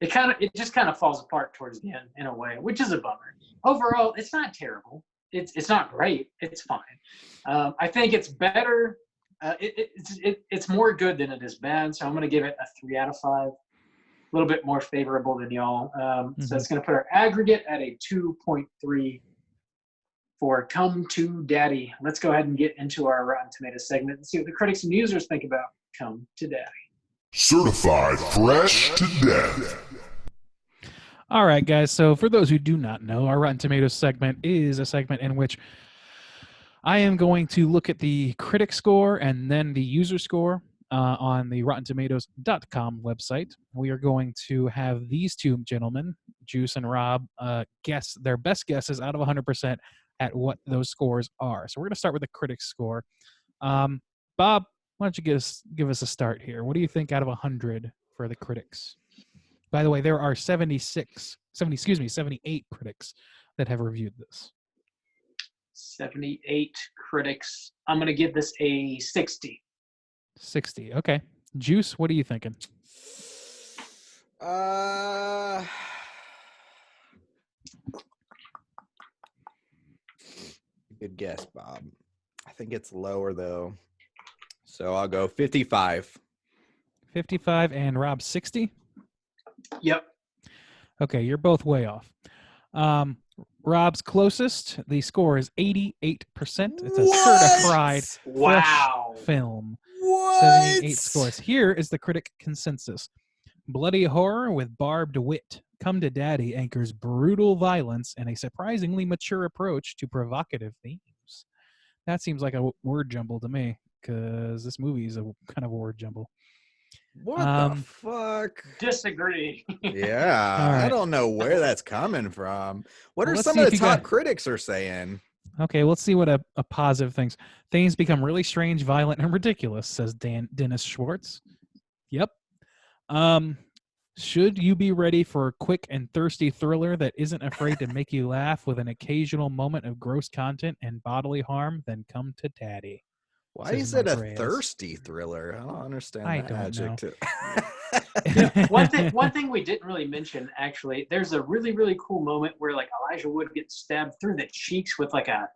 it just kind of falls apart towards the end in a way, which is a bummer. Overall, it's not terrible. It's not great. It's fine. I think it's better. It's more good than it is bad. So I'm going to give it a 3 out of 5. A little bit more favorable than y'all. So it's going to put our aggregate at a 2.3 for Come to Daddy. Let's go ahead and get into our Rotten Tomatoes segment and see what the critics and users think about Come to Daddy. Certified fresh to death. All right, guys. So for those who do not know, our Rotten Tomatoes segment is a segment in which I am going to look at the critic score and then the user score on the RottenTomatoes.com website. We are going to have these two gentlemen, Juice and Rob, guess their best guesses out of 100% at what those scores are. So we're going to start with the critic score. Bob, why don't you give us a start here? What do you think out of 100 for the critics? By the way, there are 78 critics that have reviewed this. 78 critics. I'm going to give this a 60. 60. Okay. Juice, what are you thinking? Good guess, Bob. I think it's lower though. So I'll go 55. 55 and Rob 60? Yep. Okay, you're both way off. Rob's closest, the score is 88%. It's a certified fresh film. What? 78 scores. Here is the critic consensus. Bloody horror with barbed wit. Come to Daddy anchors brutal violence and a surprisingly mature approach to provocative themes. That seems like a word jumble to me, because this movie is a kind of a word jumble. What the fuck? Disagree. Yeah, right. I don't know where that's coming from. What are Let's some see of if the you top got- critics are saying? Okay, let's see what a positive things. Things become really strange, violent, and ridiculous, says Dennis Schwartz. Yep. Should you be ready for a quick and thirsty thriller that isn't afraid to make you laugh with an occasional moment of gross content and bodily harm, then come to Daddy. Why Says is it a Mike Reyes. thirsty thriller? I don't understand I that don't know. adjective. One thing we didn't really mention, actually, there's a really, really cool moment where like Elijah Wood gets stabbed through the cheeks with like a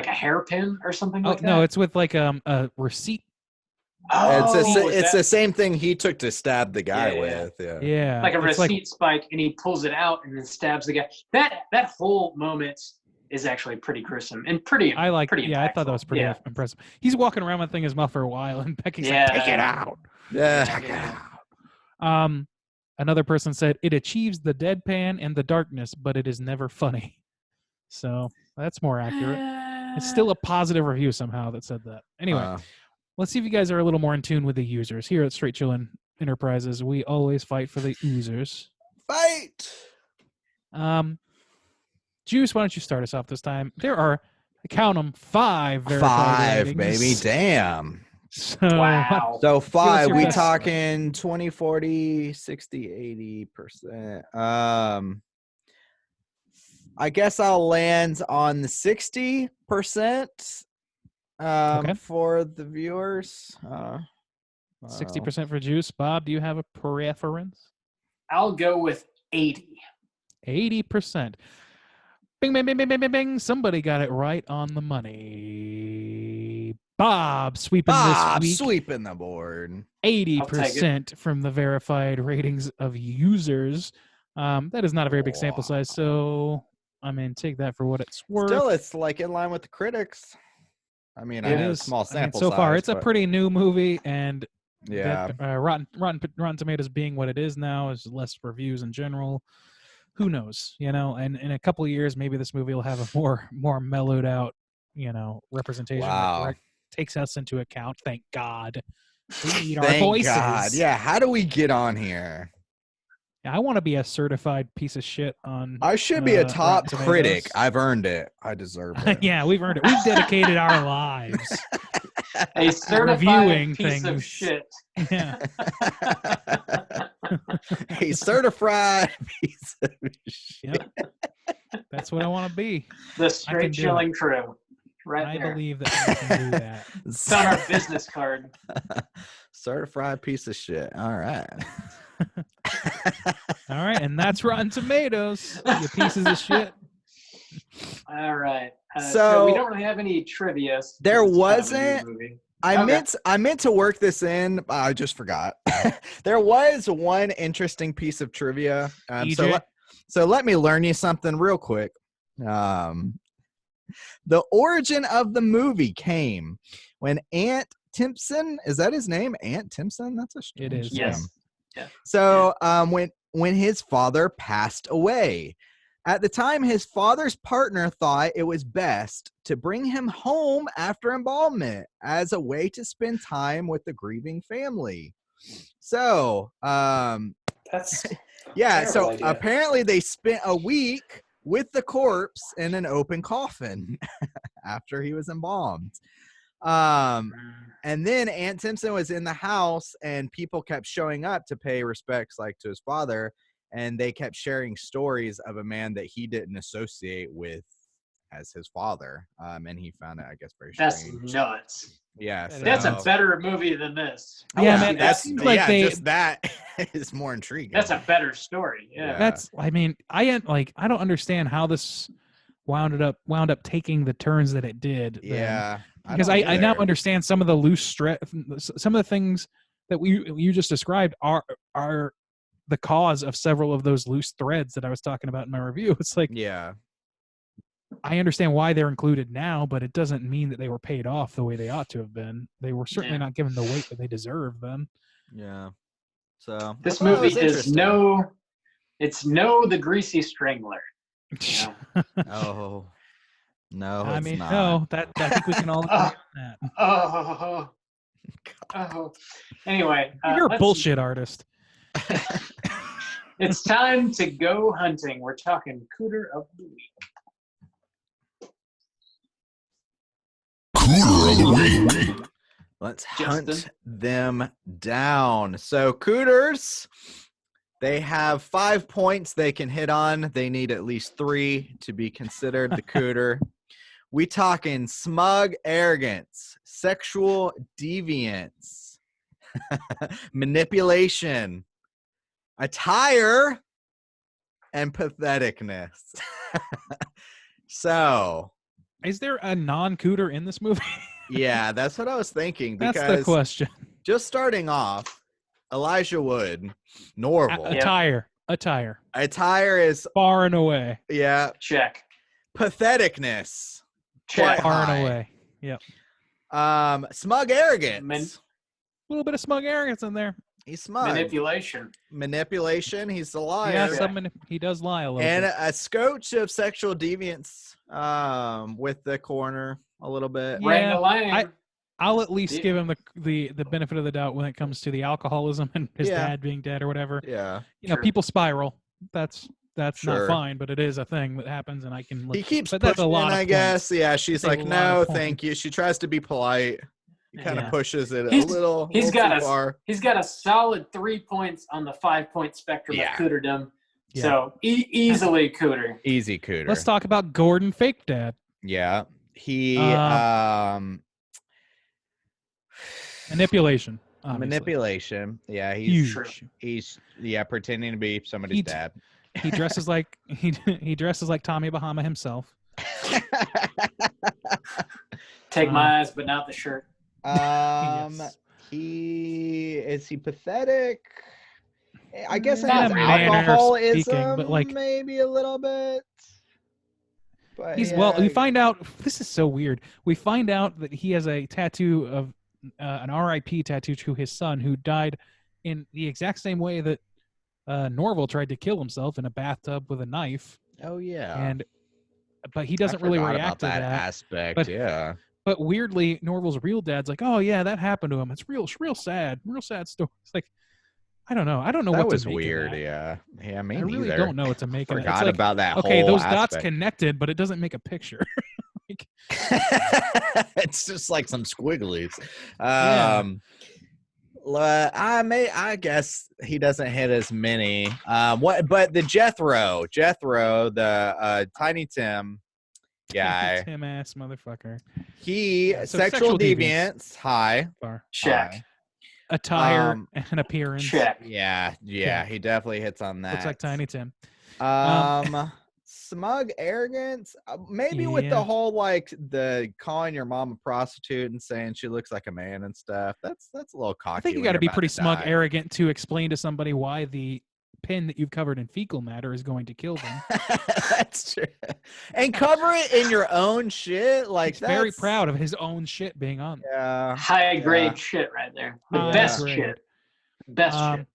hairpin or something like that. No, it's with like a receipt. It's the same thing he took to stab the guy with. Yeah. Like a it's receipt spike, and he pulls it out and then stabs the guy. That whole moment is actually pretty gruesome and pretty. I impactful. thought that was pretty impressive. He's walking around with thing in his mouth for a while, and Becky's like, "Take it out." Yeah. Take it out. Another person said it achieves the deadpan and the darkness, but it is never funny. So that's more accurate. It's still a positive review somehow that said that. Anyway, let's see if you guys are a little more in tune with the users. Here at Straight Chillin' Enterprises, we always fight for the users. Fight! Juice, why don't you start us off this time? There are, count them, 5 verified 5, ratings. baby. Damn. So, Wow. So 5, your we best. talking 20, 40, 60, 80%. I guess I'll land on the 60% Okay. for the viewers. 60% for Juice. Bob, do you have a preference? I'll go with 80. 80%. Bing, bing, bing, bing, bing, bing, bing. Somebody got it right on the money. Bob sweeping this week. Sweeping the board. 80% from the verified ratings of users. That is not a very big sample size, so I mean, take that for what it's worth. Still, it's like in line with the critics. I mean, I know it's small sample so size. far, it's a but pretty new movie, and yeah. Rotten Tomatoes being what it is now, is less reviews in general. Who knows? And in a couple of years, maybe this movie will have a more mellowed out, representation that takes us into account. Thank God. We need our voices. God. Yeah. How do we get on here? I want to be a certified piece of shit on. I should be a top Rotten critic. Tomatoes. I've earned it. I deserve it. Yeah, we've earned it. We've dedicated our lives. A certified Reviewing piece of things. shit. Yeah. A certified piece of shit. Yep. That's what I want to be. The Straight do Chilling Crew. Right I there. believe that I can do that. It's on our business card. Certified piece of shit. All right. All right, and that's Rotten Tomatoes. You pieces of shit. All right. So we don't really have any trivia. There It's kind of a new wasn't. movie. I meant to work this in. But I just forgot. There was one interesting piece of trivia. So let me learn you something real quick. The origin of the movie came when Ant Timpson, is that his name? Ant Timpson? That's a strange It is. name. Yes. Yeah. So when his father passed away, at the time, his father's partner thought it was best to bring him home after embalmment as a way to spend time with the grieving family. So, That's yeah, terrible so idea. apparently they spent a week with the corpse in an open coffin after he was embalmed. And then Ant Timpson was in the house and people kept showing up to pay respects like to his father. And they kept sharing stories of a man that he didn't associate with as his father. And he found it, I guess, very strange. That's nuts. Yeah. That's a better movie than this. I Yeah, wanna man, see That's seems that. like they- just that is more intriguing. That's a better story. Yeah. That's. I mean, I don't understand how this wound up taking the turns that it did. then. Yeah. Because don't I now either. understand some of the some of the things that you just described are the cause of several of those loose threads that I was talking about in my review. It's like, Yeah. I understand why they're included now, but it doesn't mean that they were paid off the way they ought to have been. They were certainly not given the weight that they deserve then. Yeah. So This I thought it movie was is interesting. it's no The Greasy Strangler. You know? Oh no, I it's mean, not. no, I think we can all agree on that. Oh. Anyway, You're a let's- bullshit artist. It's time to go hunting. We're talking Cooter of the Week. Cooter of the week. Let's Justin. hunt them down. So Cooters, they have 5 points they can hit on. They need at least 3 to be considered the Cooter. We talking smug arrogance, sexual deviance, manipulation, attire, and patheticness. So, Is there a non-cooter in this movie? yeah, that's what I was thinking. That's Because the question. just starting off, Elijah Wood, Norval. Attire Attire is, far and away. yeah, Check. patheticness. Check. Quite Far high. and away. Yep. Smug arrogance. Man- A little bit of smug arrogance in there. He's smug. Manipulation. He's a liar. Yeah, he does lie a little And bit. a scotch of sexual deviance with the coroner a little bit. Yeah, Rang-a-lang. I'll at least Yeah. give him the benefit of the doubt when it comes to the alcoholism and his Yeah. dad being dead or whatever. Yeah. You know, Sure. people spiral. That's Sure. not fine, but it is a thing that happens, and I can. He keeps but that's a pushing, lot of I points. guess. Yeah, she's That's a like, lot of no, points. thank you. She tries to be polite. He kind of Yeah. pushes it He's- a little, he's little got too a- far. He's got a solid 3 points on the 5-point spectrum Yeah. of Cooterdom. Yeah. So easily Cooter. Easy Cooter. Let's talk about Gordon Fake Dad. Yeah. He Manipulation. Obviously. manipulation. Yeah, he's Huge. he's pretending to be somebody's He- dad. He dresses like he dresses like Tommy Bahama himself. Take my eyes, but not the shirt. Yes. He pathetic? I guess it Not has manner alcoholism, speaking, but, like, maybe a little bit. But He's yeah, well. We find out this is so weird. We find out that he has a tattoo of an R.I.P. tattoo to his son, who died in the exact same way that Norval tried to kill himself in a bathtub with a knife. Oh yeah, And but he doesn't I really forgot react about to that. aspect. But- yeah, But weirdly, Norval's real dad's like, "Oh yeah, that happened to him. It's real sad story." It's like, I don't know. I don't know that what was to make weird. Of that. Yeah, me I really neither. don't know what to make of it. It's Forgot like, about that. okay, whole those dots aspect. connected, but it doesn't make a picture. Like, It's just like some squigglies. Yeah. I guess he doesn't hit as many. But the Jethro, the Tiny Tim guy, Tim ass motherfucker. he Yeah, so sexual sexual deviance high. Bar. Check. High. Attire Um, and appearance. Check. Yeah, Okay. he definitely hits on that. Looks like Tiny Tim. Smug arrogance, maybe with the Yeah. whole like the calling your mom a prostitute and saying she looks like a man and stuff. That's a little cocky. I think you when got to you're be about pretty smug, die. arrogant to explain to somebody why the pin that you've covered in fecal matter is going to kill them. That's true. And cover it in your own shit. Like, He's very proud of his own shit being on there. Yeah. High grade shit right there. The best grade. shit. Best shit.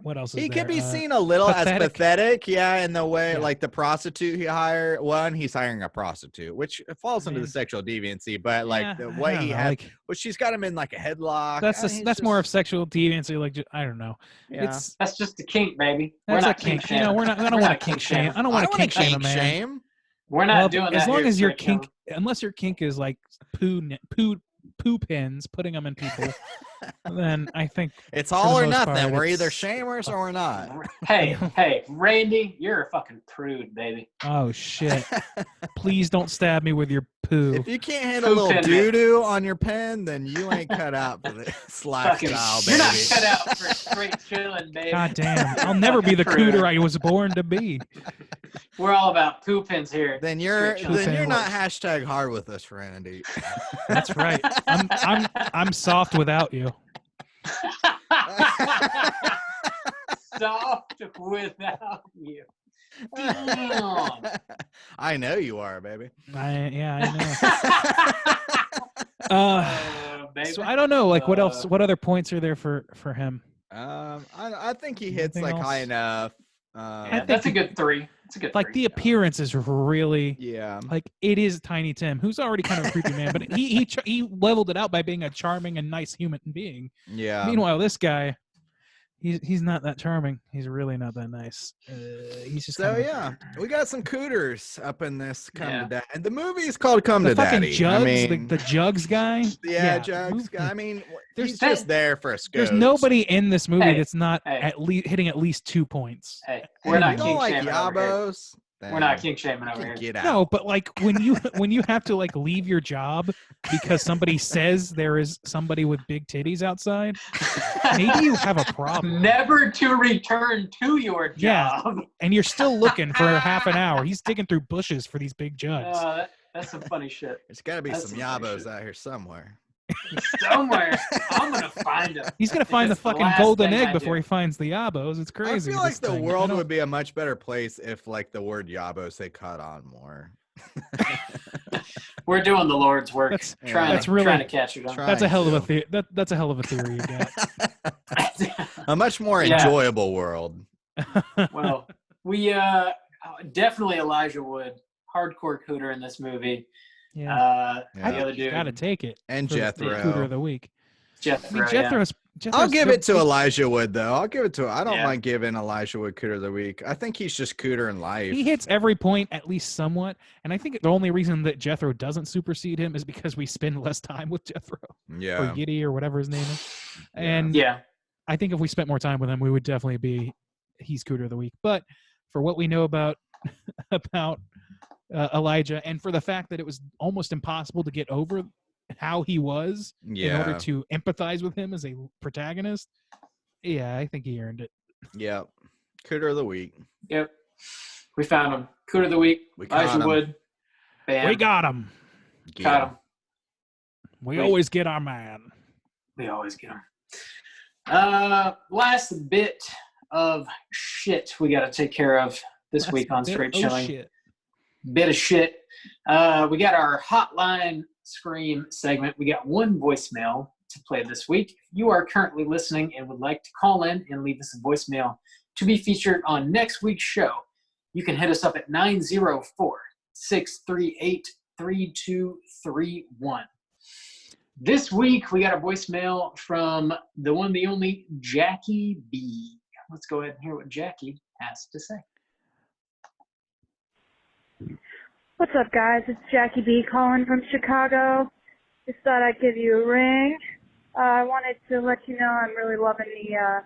What else is He there? could be seen a little pathetic. as pathetic, in the way, Yeah. like the prostitute he hired. One, he's hiring a prostitute, which falls into the sexual deviancy, but like the way he had, well, she's got him in like a headlock. That's more of sexual deviancy. Like, I don't know. Yeah. That's just a kink, baby. That's we're a not kink. shaming. I don't want to kink shame. I don't want to kink shame a man. We're not doing that. As long here, as your Straight kink, Chilling. unless your kink is like poo pins, putting them in people, then I think it's all or most nothing. part, We're it's- either shamers or we're not. Hey, Randy, you're a fucking prude, baby. Oh shit! Please don't stab me with your poo. If you can't handle a little doo doo on your pen, then you ain't cut out for this lifestyle, baby. You're not cut out for straight chilling, baby. God damn! I'll never be the cooter I was born to be. We're all about poo pins here. Then you're not hashtag hard with us, Randy. That's right. I'm soft without you. Soft without you. Damn. I know you are, baby. I know. Baby. So I don't know. Like, what else? What other points are there for him? I think he hits Anything like else? high enough. That's a good 3. It's a good like 3. the appearance is really like it is Tiny Tim, who's already kind of a creepy man, but he leveled it out by being a charming and nice human being. Yeah. Meanwhile, this guy, he's not that charming. He's really not that nice. He's just we got some cooters up in this Come to Daddy, and the movie's called Come to fucking Daddy. Jugs, I mean, the Jugs guy. Jugs guy. I mean, he's just there for a scope. There's nobody in this movie that's not hey. at least hitting at least 2 points. Hey, we're not you don't king like shaming over here. Yabos. We're not king shaming over here. Get out. No, but like when you have to like leave your job because somebody says there is somebody with big titties outside, maybe you have a problem. Never to return to your job. Yeah, and you're still looking for half an hour. He's digging through bushes for these big jugs. That's some funny shit. There's got to be some Yabos out here somewhere. Somewhere. I'm going to find him. He's gonna find the fucking golden egg before he finds the Yabos. It's crazy. I feel like the world would be a much better place if like the word Yabos they caught on more. We're doing the Lord's work. Trying to catch it on. That's a hell of a theory. That's a hell of a theory you got. A much more enjoyable world. Well, we definitely Elijah Wood, hardcore cooter in this movie. Yeah. The other dude, gotta take it. And for Jethro. the Cooter of the week. Jethro, Jethro's I'll give it to Elijah Wood though. I don't mind giving Elijah Wood Cooter of the week. I think he's just cooter in life. He hits every point at least somewhat, and I think the only reason that Jethro doesn't supersede him is because we spend less time with Jethro. Yeah. Or Yiddy or whatever his name is. And I think if we spent more time with him, we would definitely be he's Cooter of the week. But for what we know about Elijah, and for the fact that it was almost impossible to get over how he was in order to empathize with him as a protagonist, I think he earned it. Yep. Cooter of the week. Yep. We found him. Cooter of the week. Elijah Wood. Bam. We got him. Got him. We always get our man. We always get him. Last bit of shit we got to take care of this week on Straight Chilling. Bit of shit. We got our hotline scream segment. We got one voicemail to play this week. If you are currently listening and would like to call in and leave us a voicemail to be featured on next week's show, you can hit us up at 904-638-3231. This week, we got a voicemail from the one, the only Jackie B. Let's go ahead and hear what Jackie has to say. What's up, guys? It's Jackie B calling from Chicago. Just thought I'd give you a ring. I wanted to let you know I'm really loving the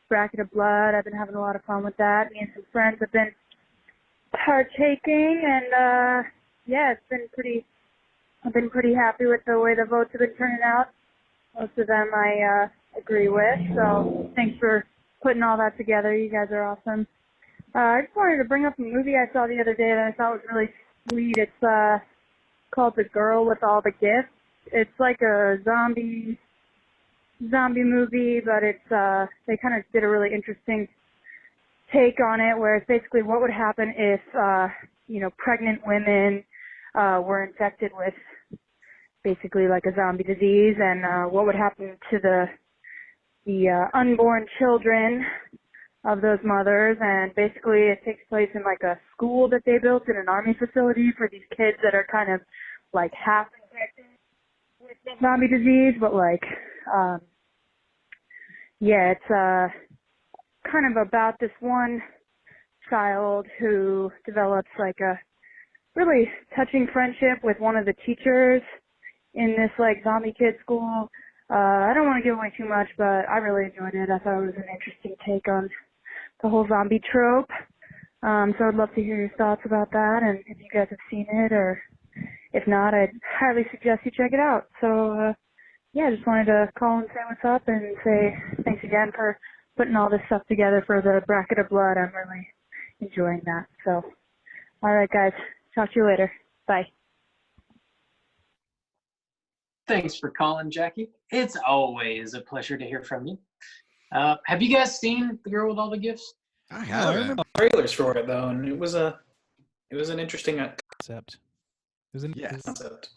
Bracket of Blood. I've been having a lot of fun with that. Me and some friends have been partaking, and it's been pretty. I've been pretty happy with the way the votes have been turning out. Most of them I agree with. So thanks for putting all that together. You guys are awesome. I just wanted to bring up a movie I saw the other day that I thought was really sweet. It's called The Girl with All the Gifts. It's like a zombie movie, but it's they kind of did a really interesting take on it where it's basically what would happen if, pregnant women were infected with basically like a zombie disease, and what would happen to the unborn children of those mothers. And basically it takes place in like a school that they built in an army facility for these kids that are kind of like half infected with the zombie disease, but like, it's kind of about this one child who develops like a really touching friendship with one of the teachers in this like zombie kid school. I don't want to give away too much, but I really enjoyed it. I thought it was an interesting take on the whole zombie trope. So I'd love to hear your thoughts about that, and if you guys have seen it, or if not, I'd highly suggest you check it out. So, just wanted to call and say what's up and say thanks again for putting all this stuff together for the Bracket of Blood. I'm really enjoying that. So, all right, guys. Talk to you later. Bye. Thanks for calling, Jackie. It's always a pleasure to hear from you. Have you guys seen The Girl with All the Gifts? I haven't. I remember trailers for it though, and it was an interesting Concept. Isn't Yes. concept.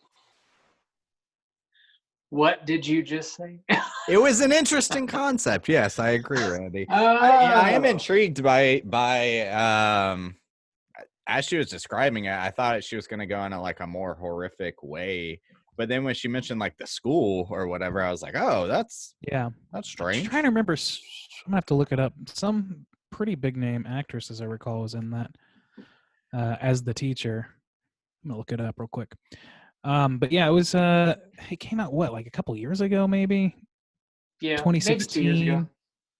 What did you just say? It was an interesting concept. Yes, I agree, Randy. Oh. I am intrigued by as she was describing it, I thought she was going to go in like a more horrific way. But then when she mentioned like the school or whatever, I was like, oh, that's strange. I'm trying to remember. I'm gonna have to look it up. Some pretty big name actress, as I recall, was in that as the teacher. I'm gonna look it up real quick. But yeah, it was. It came out like a couple years ago, maybe. Yeah, 2016. maybe 2 years ago.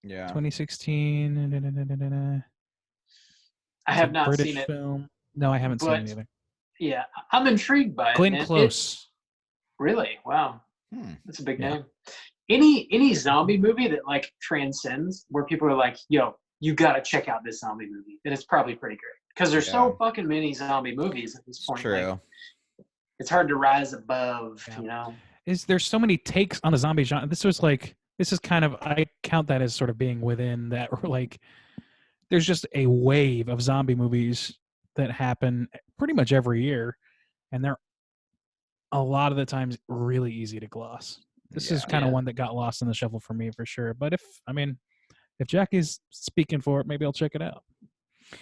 Yeah. 2016. I have not British seen it. film. No, I haven't seen it either. Yeah, I'm intrigued by it. Glenn man. Close. Really? Wow. That's a big Yeah. name. Any zombie movie that like transcends, where people are like, yo, you gotta check out this zombie movie, and it's probably pretty great. Because there's so fucking many zombie movies at this point. True. Like, it's hard to rise above, There's so many takes on the zombie genre. This is kind of, I count that as sort of being within that, or like there's just a wave of zombie movies that happen pretty much every year, and they're a lot of the times really easy to gloss. This is kind of one that got lost in the shuffle for me for sure. But if Jackie's speaking for it, maybe I'll check it out.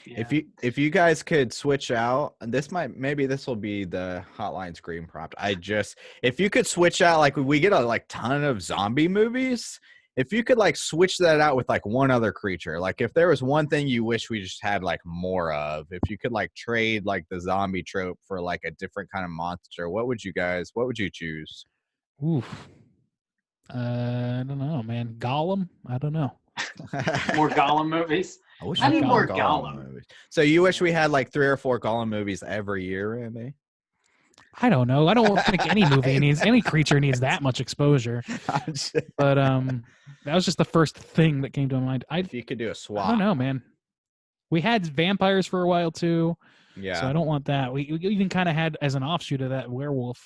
Yeah. If you guys could switch out, and this will be the hotline screen prompt. If you could switch out, like we get a ton of zombie movies. If you could like switch that out with like one other creature, like if there was one thing you wish we just had like more of, if you could like trade like the zombie trope for like a different kind of monster, what would you choose? Oof. I don't know, man. Gollum? I don't know. More Gollum movies. I need more Gollum movies. So you wish we had like 3 or 4 Gollum movies every year, Randy? I don't know. I don't think any any creature needs that much exposure. But that was just the first thing that came to mind. If you could do a swap. I don't know, man. We had vampires for a while too. Yeah. So I don't want that. We even kind of had as an offshoot of that werewolf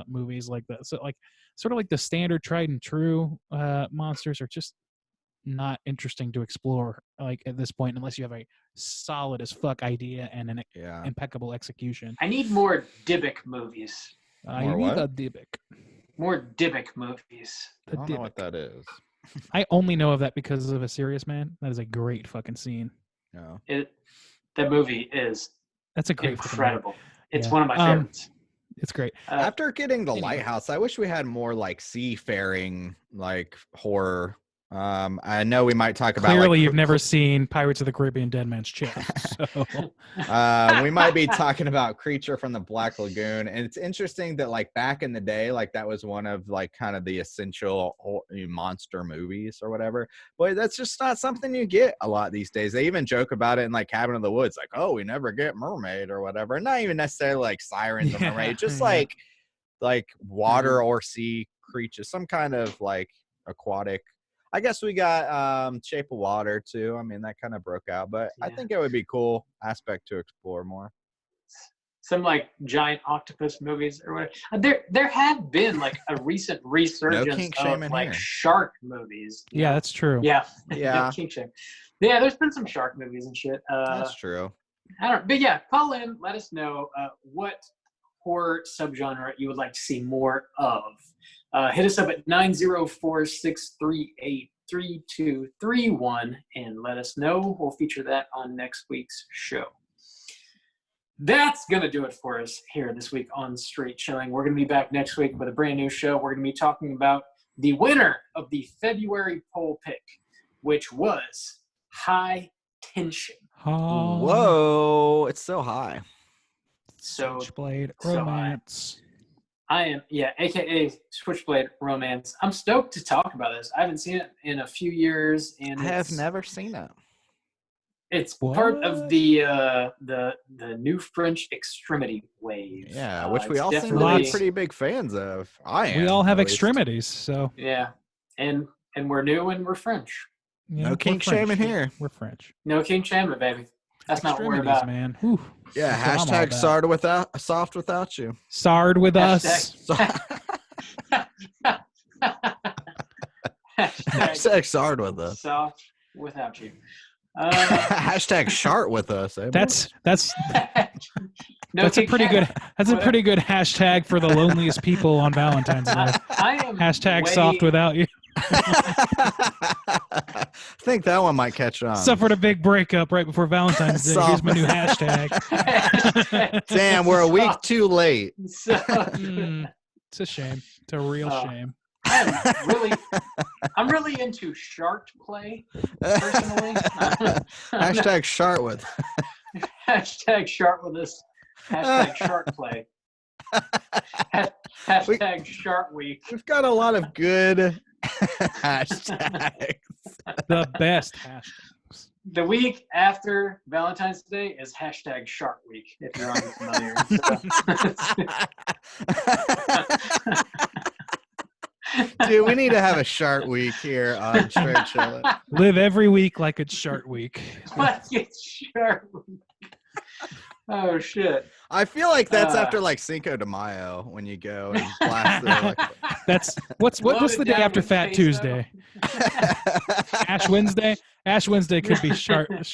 movies like that. So like sort of like the standard tried and true monsters are just not interesting to explore like at this point unless you have a solid as fuck idea and an impeccable execution. I need more Dybbuk movies. I need a Dybbuk. More Dybbuk movies. I don't know what that is. I only know of that because of A Serious Man. That is a great fucking scene. No. That movie is that's a great incredible. It's one of my favorites. It's great. After getting The Lighthouse, I wish we had more like seafaring like horror. I know we might talk about clearly you've never seen Pirates of the Caribbean Dead Man's Chest. So we might be talking about Creature from the Black Lagoon, and it's interesting that like back in the day, like that was one of like kind of the essential monster movies or whatever. But that's just not something you get a lot these days. They even joke about it in like Cabin in the Woods, like, oh, we never get mermaid or whatever. Not even necessarily like sirens or mermaid, just like water or sea creatures, some kind of like aquatic. I guess we got Shape of Water too. I mean, that kind of broke out, but I think it would be cool aspect to explore more. Some like giant octopus movies or whatever. There have been like a recent resurgence of like shark movies. Yeah, that's true. Yeah, yeah. Kink shame. Yeah, there's been some shark movies and shit. That's true. But yeah, call in, let us know what horror subgenre you would like to see more of. Hit us up at 904-638-3231 and let us know. We'll feature that on next week's show. That's going to do it for us here this week on Straight Chilling. We're going to be back next week with a brand new show. We're going to be talking about the winner of the February poll pick, which was High Tension. Oh, Whoa, it's so high. Switchblade so Romance. I am, aka Switchblade Romance. I'm stoked to talk about this. I haven't seen it in a few years, and I have never seen it. It's part of the new French extremity wave. Yeah, which we it's all seem to definitely- be pretty big fans of. I am. We all have at least. extremities, so Yeah, and we're new and we're French. yeah, No we're kink French. shaming here. We're French. No king shaming, baby. That's not what we're Extremities, about. man. Whew. Yeah, That's what I'm all hashtag about. soft without you. Sard with us. Hashtag sard with us. Soft without you. Hashtag shart with us. Eh? That's No that's a king pretty shaming. good. That's a pretty good hashtag for the loneliest people on Valentine's Day. I am Hashtag way- soft without you. I think that one might catch on. Suffered a big breakup right before Valentine's Day. Here's my new hashtag. Damn, we're a week too late. So, It's a shame. It's a real shame. I'm really into shark play personally. Hashtag shart with. Hashtag shark with us. Hashtag shark play. Hashtag shark week. We've got a lot of good hashtags. The best hashtags. The week after Valentine's Day is hashtag shark week, if you're unfamiliar. Dude, we need to have a shart week here on Straight Chilling. Live every week like it's Shark Week. Let's get shark week. Oh shit. I feel like that's after like Cinco de Mayo when you go and blast through. Like, That's what's the day down after with Fat queso. Tuesday? Ash Wednesday. Ash Wednesday could be Shark Week.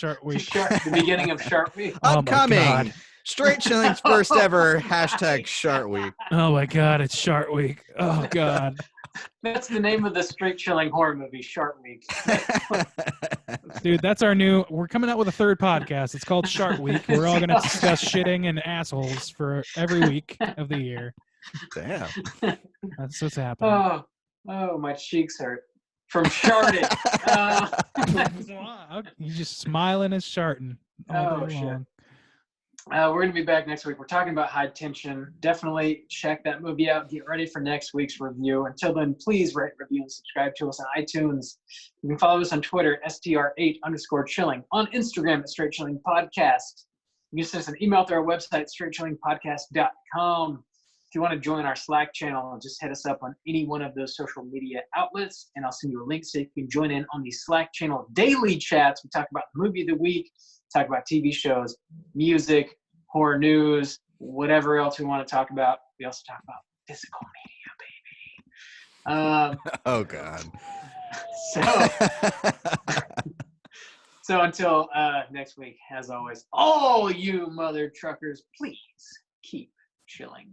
The beginning of shark week. Oh my upcoming God. Straight Chilling's first ever hashtag shart week. Oh my God, it's Shark Week. Oh God. That's the name of the straight chilling horror movie, Shark Week. Dude, that's our we're coming out with a third podcast. It's called Shark Week. We're all going to discuss shitting and assholes for every week of the year. Damn. That's what's happening. Oh, my cheeks hurt from sharting. You just smiling and sharting all day long. We're going to be back next week. We're talking about High Tension. Definitely check that movie out. Get ready for next week's review. Until then, please rate, review, and subscribe to us on iTunes. You can follow us on Twitter, STR8_chilling. On Instagram at Straight Chilling Podcast. You can send us an email through our website, straightchillingpodcast.com. If you want to join our Slack channel, just hit us up on any one of those social media outlets, and I'll send you a link so you can join in on the Slack channel daily chats. We talk about the movie of the week, talk about TV shows, music, horror news, whatever else we want to talk about. We also talk about physical media, baby. Oh, God. So until next week, as always, all you mother truckers, please keep chilling.